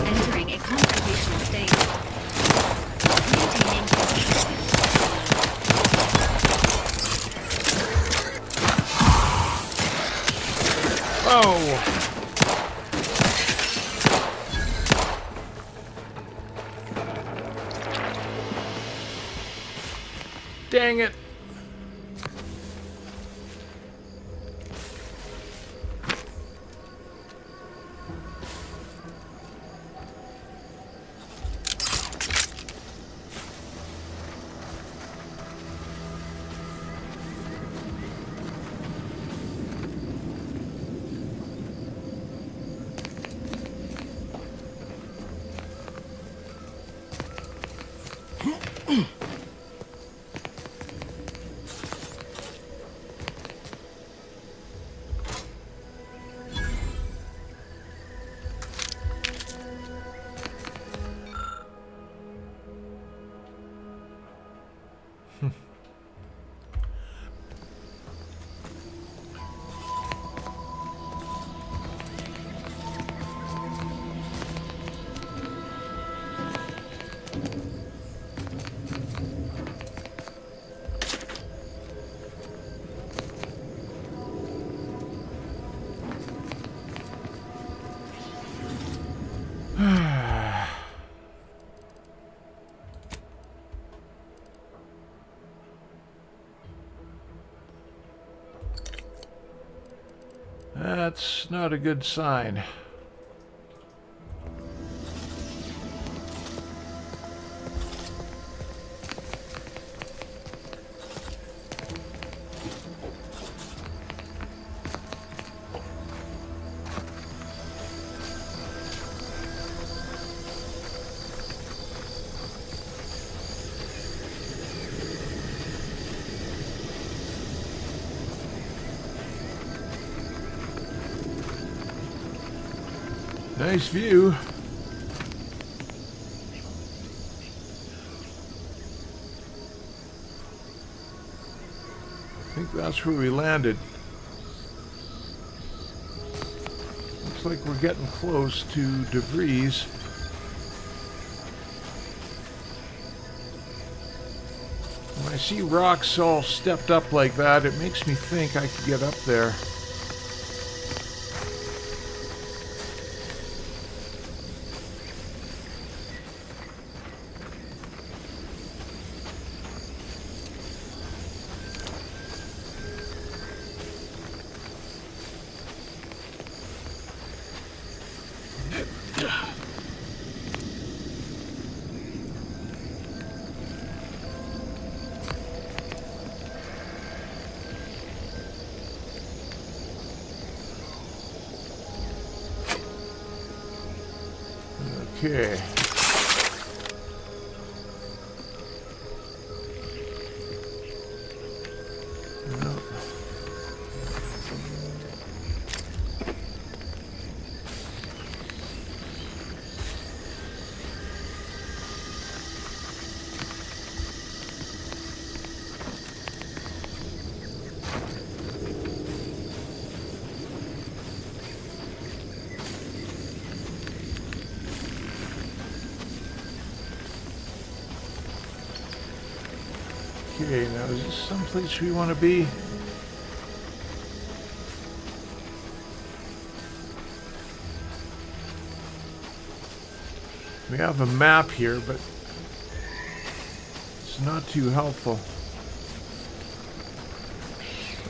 Entering a confrontational state. Maintaining Oh. Dang it. That's not a good sign. Nice view. I think that's where we landed. Looks like we're getting close to DeVries. When I see rocks all stepped up like that, it makes me think I could get up there. Okay. Well. Okay, now is this someplace we want to be? We have a map here, but it's not too helpful.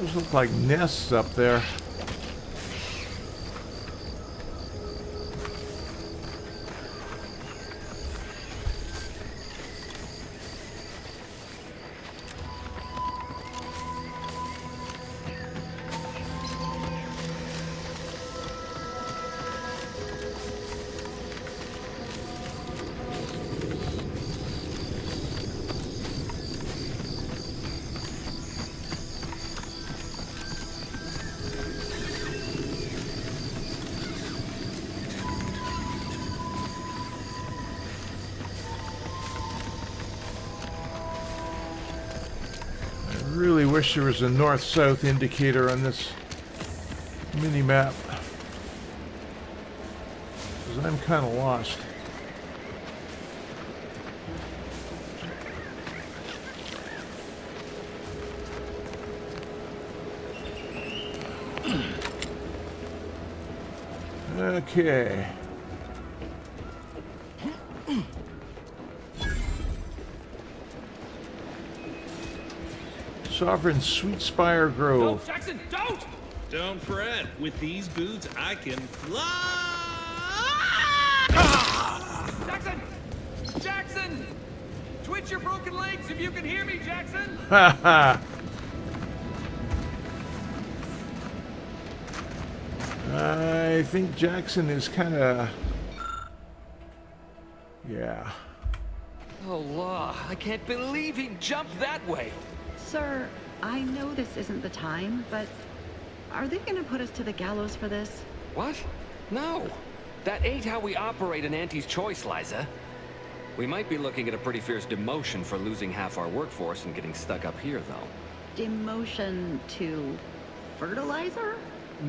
Those look like nests up there. I really wish there was a north-south indicator on this mini-map, because I'm kind of lost. Okay. Sovereign Sweet Spire Grove. No, Jackson, don't! Don't fret. With these boots, I can fly! Jackson! Jackson! Twitch your broken legs if you can hear me, Jackson! Ha ha! I think Jackson is kind of... Yeah. Oh, law. I can't believe he jumped that way. Sir, I know this isn't the time, but are they gonna put us to the gallows for this? What? No. That ain't how we operate an Auntie's Choice, Liza. We might be looking at a pretty fierce demotion for losing half our workforce and getting stuck up here, though. Demotion to fertilizer?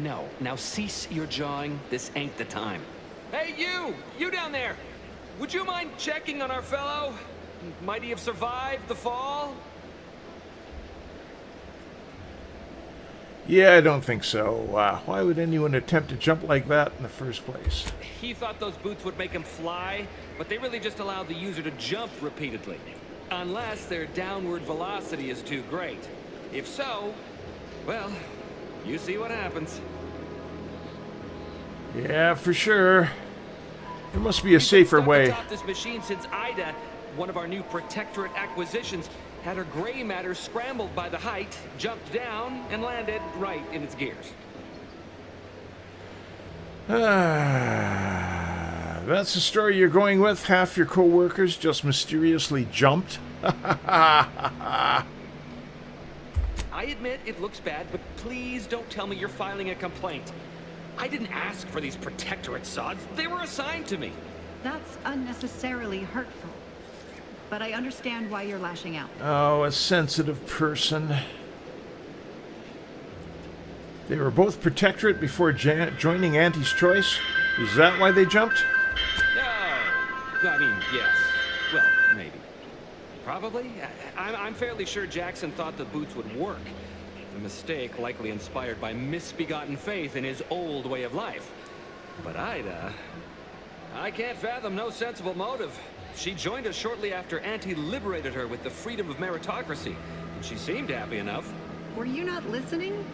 No. Now cease your jawing. This ain't the time. Hey, you! You down there! Would you mind checking on our fellow? Might he have survived the fall? Yeah, I don't think so. Why would anyone attempt to jump like that in the first place? He thought those boots would make him fly, but they really just allow the user to jump repeatedly. Unless their downward velocity is too great. If so, well, you see what happens. Yeah, for sure. There must be a safer way. We've been stuck atop this machine since Ida, one of our new Protectorate acquisitions, had her gray matter scrambled by the height, jumped down, and landed right in its gears. That's the story you're going with? Half your co-workers just mysteriously jumped? I admit it looks bad, but please don't tell me you're filing a complaint. I didn't ask for these protectorate sods. They were assigned to me. That's unnecessarily hurtful. But I understand why you're lashing out. Oh, a sensitive person. They were both protectorate before joining Auntie's Choice? Is that why they jumped? No. I mean, yes. Well, maybe. Probably. I'm fairly sure Jackson thought the boots would work. A mistake likely inspired by misbegotten faith in his old way of life. But Ida... I can't fathom no sensible motive. She joined us shortly after Auntie liberated her with the freedom of meritocracy. And she seemed happy enough. Were you not listening?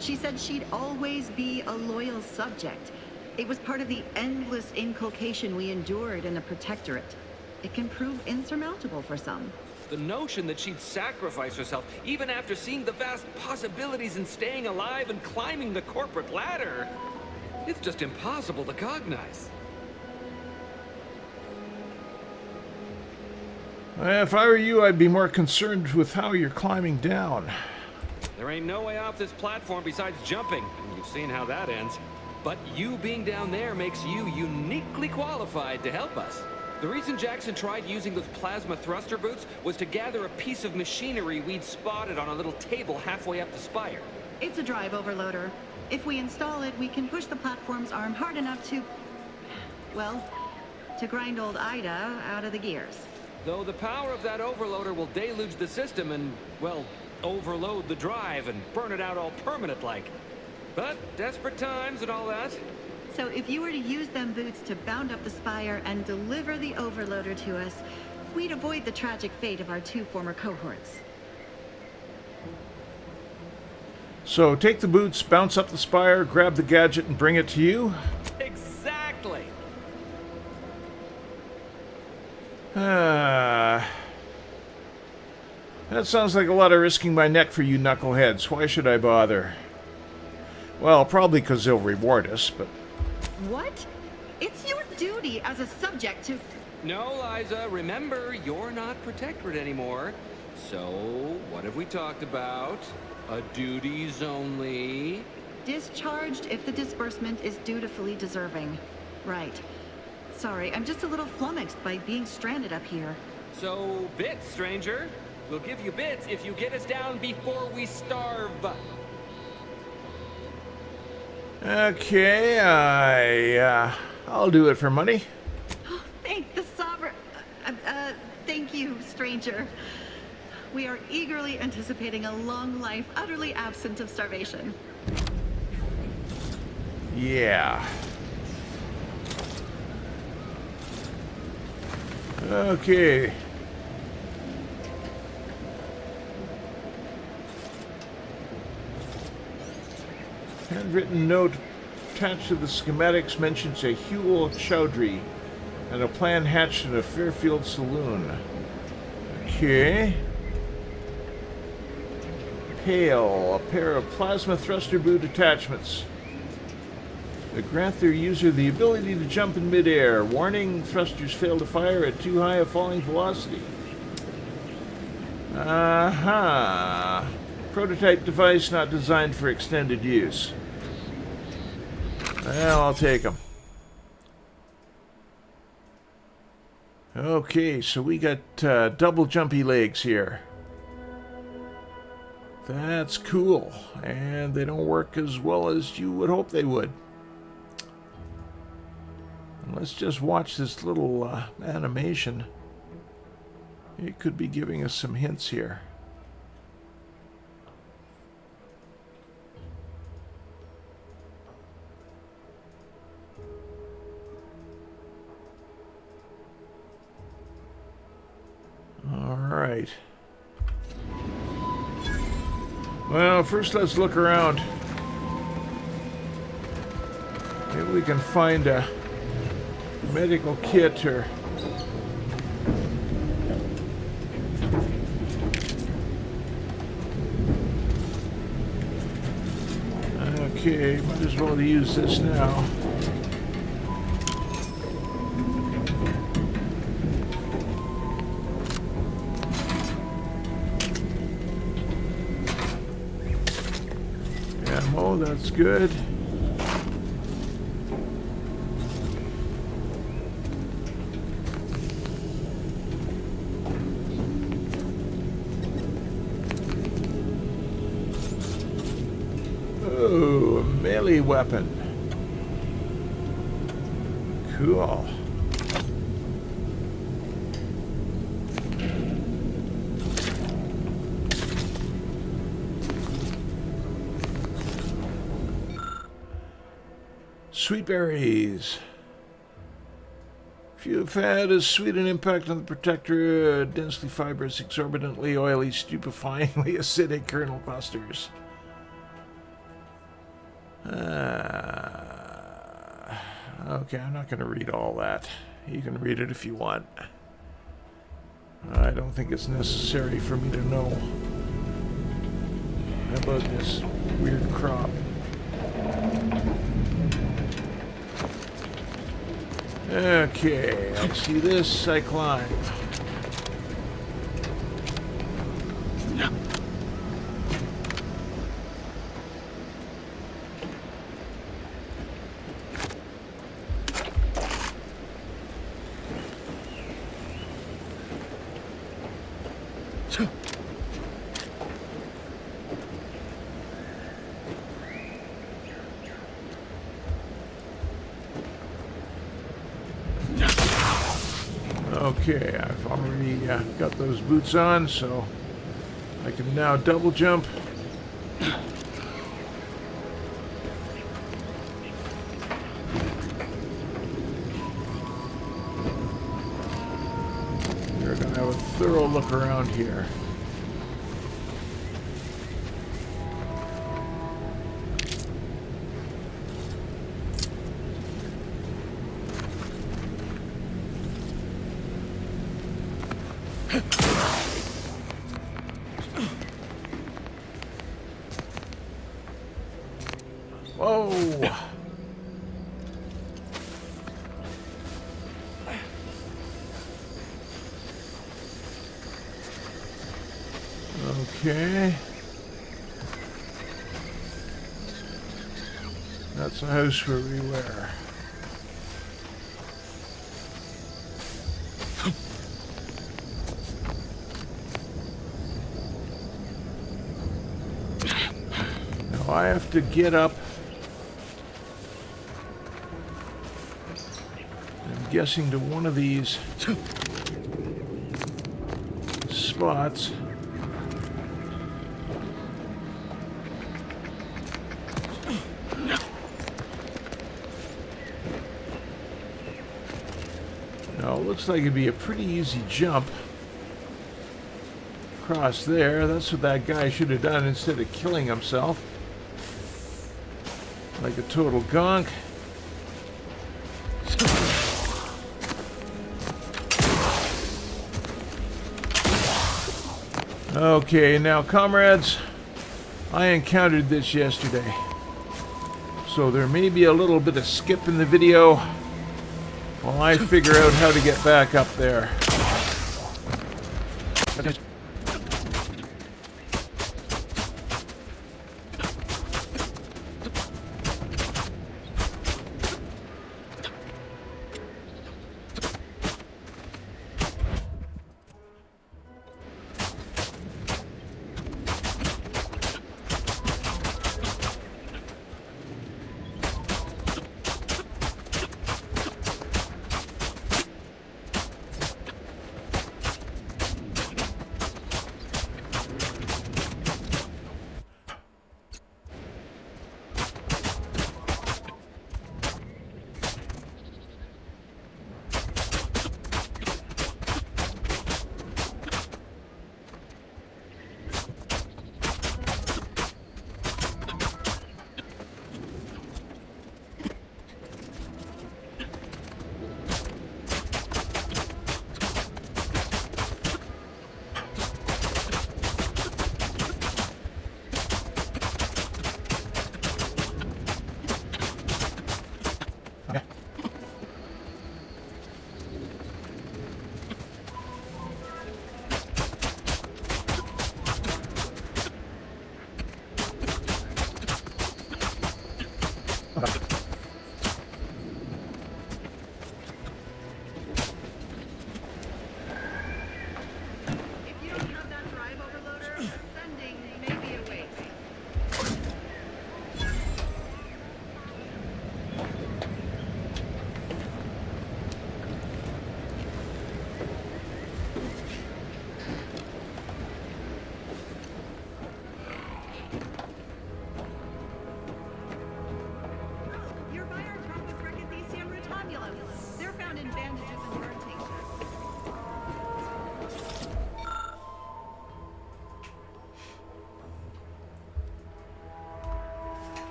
She said she'd always be a loyal subject. It was part of the endless inculcation we endured in the Protectorate. It can prove insurmountable for some. The notion that she'd sacrifice herself, even after seeing the vast possibilities in staying alive and climbing the corporate ladder, it's just impossible to cognize. If I were you, I'd be more concerned with how you're climbing down. There ain't no way off this platform besides jumping. You've seen how that ends. But you being down there makes you uniquely qualified to help us. The reason Jackson tried using those plasma thruster boots was to gather a piece of machinery we'd spotted on a little table halfway up the spire. It's a drive overloader. If we install it, we can push the platform's arm hard enough to... well, to grind old Ida out of the gears. Though the power of that overloader will deluge the system and, well, overload the drive and burn it out all permanent-like. But desperate times and all that. So if you were to use them boots to bound up the spire and deliver the overloader to us, we'd avoid the tragic fate of our two former cohorts. So take the boots, bounce up the spire, grab the gadget, and bring it to you? Exactly! That sounds like a lot of risking my neck for you knuckleheads. Why should I bother? Well, probably because they'll reward us, but... What? It's your duty as a subject to... No, Liza, remember, you're not protectorate anymore. So, what have we talked about? A duties only. Discharged if the disbursement is dutifully deserving. Right. Sorry, I'm just a little flummoxed by being stranded up here. So, bits, stranger. We'll give you bits if you get us down before we starve. Okay, I'll do it for money. Thank the sovereign... thank you, stranger. We are eagerly anticipating a long life utterly absent of starvation. Yeah. Okay. Handwritten note attached to the schematics mentions a Huel Chowdhury and a plan hatched in a Fairfield saloon. Okay. P.A.L.E, a pair of plasma thruster boot attachments. They grant their user the ability to jump in midair. Warning, thrusters fail to fire at too high a falling velocity. Aha. Prototype device not designed for extended use. Well, I'll take them. Okay, so we got double jumpy legs here. That's cool. And they don't work as well as you would hope they would. And let's just watch this little animation. It could be giving us some hints here. All right. Well, first let's look around. Maybe we can find a medical kit or... Okay, might as well use this now. Ammo, that's good. Ooh, a melee weapon. Cool. Sweet berries. If you've had as sweet an impact on the protector, densely fibrous, exorbitantly oily, stupefyingly acidic kernel clusters. Okay, I'm not going to read all that. You can read it if you want. I don't think it's necessary for me to know about this weird crop. Okay, I see this, I climb. Okay, I've already got those boots on, so I can now double jump. We're going to have a thorough look around here. Whoa! Okay. That's a house where we were. Now I have to get up. I'm guessing to one of these spots. Now, it looks like it'd be a pretty easy jump across there. That's what that guy should have done instead of killing himself like a total gonk. Okay, now comrades, I encountered this yesterday, so there may be a little bit of skip in the video while I figure out how to get back up there.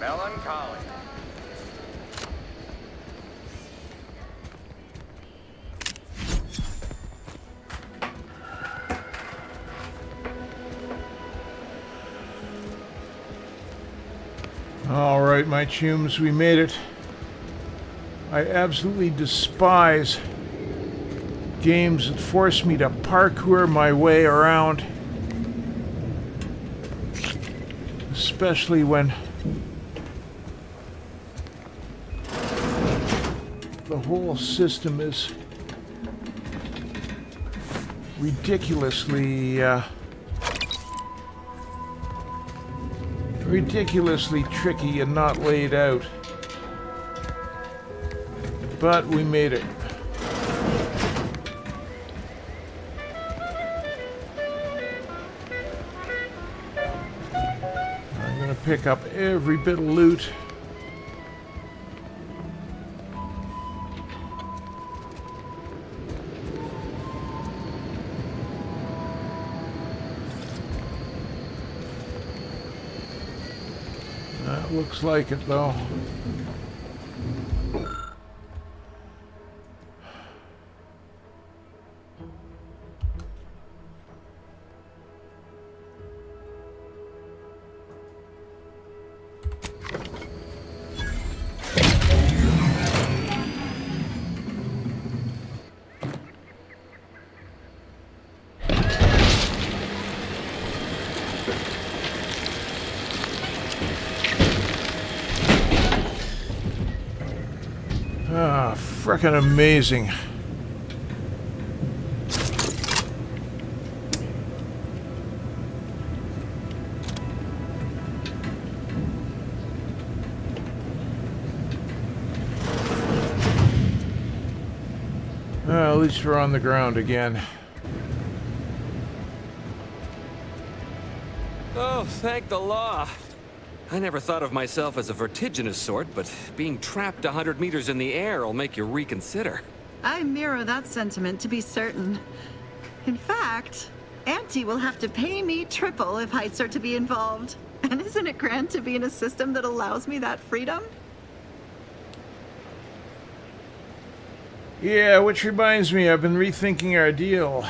Melancholy. All right, my chums, we made it. I absolutely despise games that force me to parkour my way around. Especially when the whole system is ridiculously tricky and not laid out. But we made it. I'm gonna pick up every bit of loot. That looks like it, though. Ah, frickin' amazing. At least we're on the ground again. Oh, thank the law. I never thought of myself as a vertiginous sort, but being trapped 100 meters in the air will make you reconsider. I mirror that sentiment, to be certain. In fact, Auntie will have to pay me triple if heights are to be involved. And isn't it grand to be in a system that allows me that freedom? Yeah, which reminds me, I've been rethinking our deal.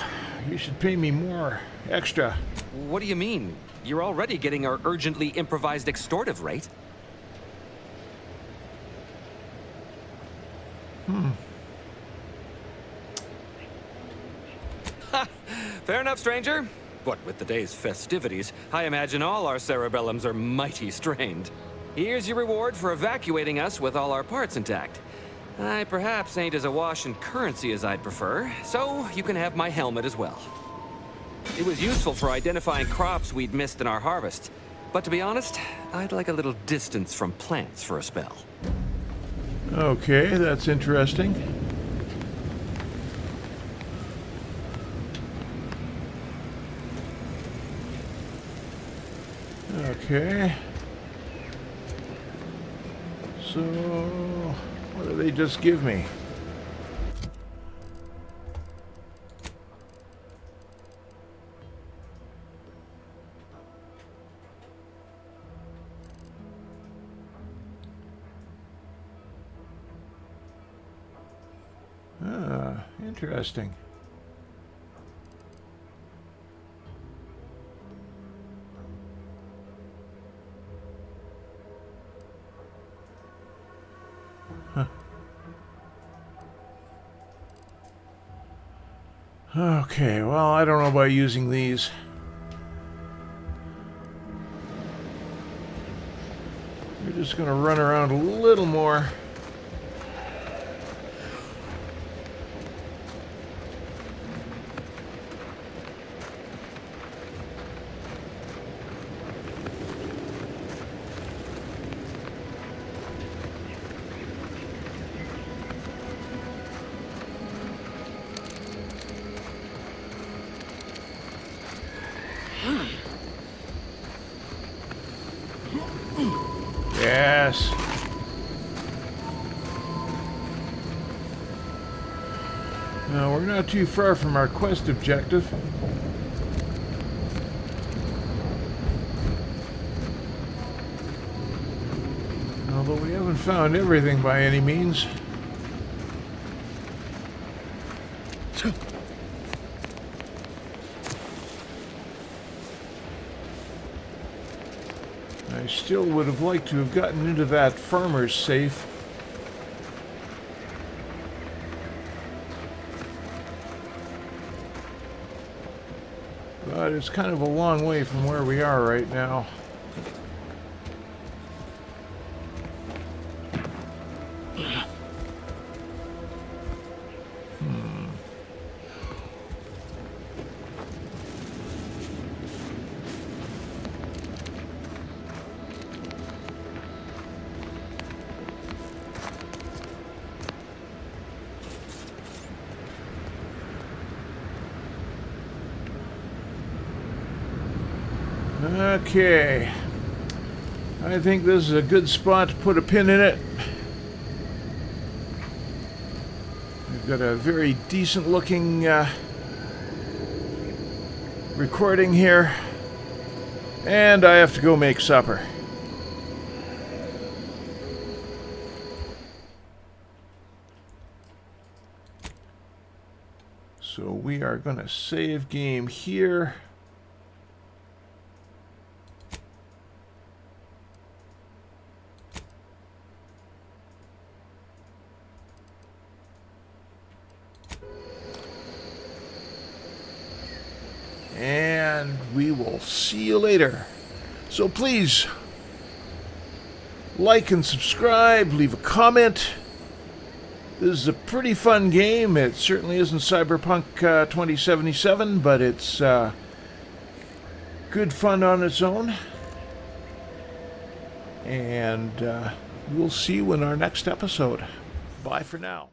You should pay me more. Extra. What do you mean? You're already getting our urgently improvised extortive rate. Fair enough, stranger. What with the day's festivities, I imagine all our cerebellums are mighty strained. Here's your reward for evacuating us with all our parts intact. I perhaps ain't as awash in currency as I'd prefer, so you can have my helmet as well. It was useful for identifying crops we'd missed in our harvest. But to be honest, I'd like a little distance from plants for a spell. Okay, that's interesting. Okay. So, what do they just give me? Ah, interesting. Huh. Okay, well, I don't know about using these. We're just gonna run around a little more. Yes. Now, we're not too far from our quest objective. Although we haven't found everything by any means. I still would have liked to have gotten into that farmer's safe. But it's kind of a long way from where we are right now. Okay, I think this is a good spot to put a pin in it. We've got a very decent looking recording here, and I have to go make supper. So we are going to save game here. And we will see you later. So please, like and subscribe, leave a comment. This is a pretty fun game. It certainly isn't Cyberpunk 2077, but it's good fun on its own. And we'll see you in our next episode. Bye for now.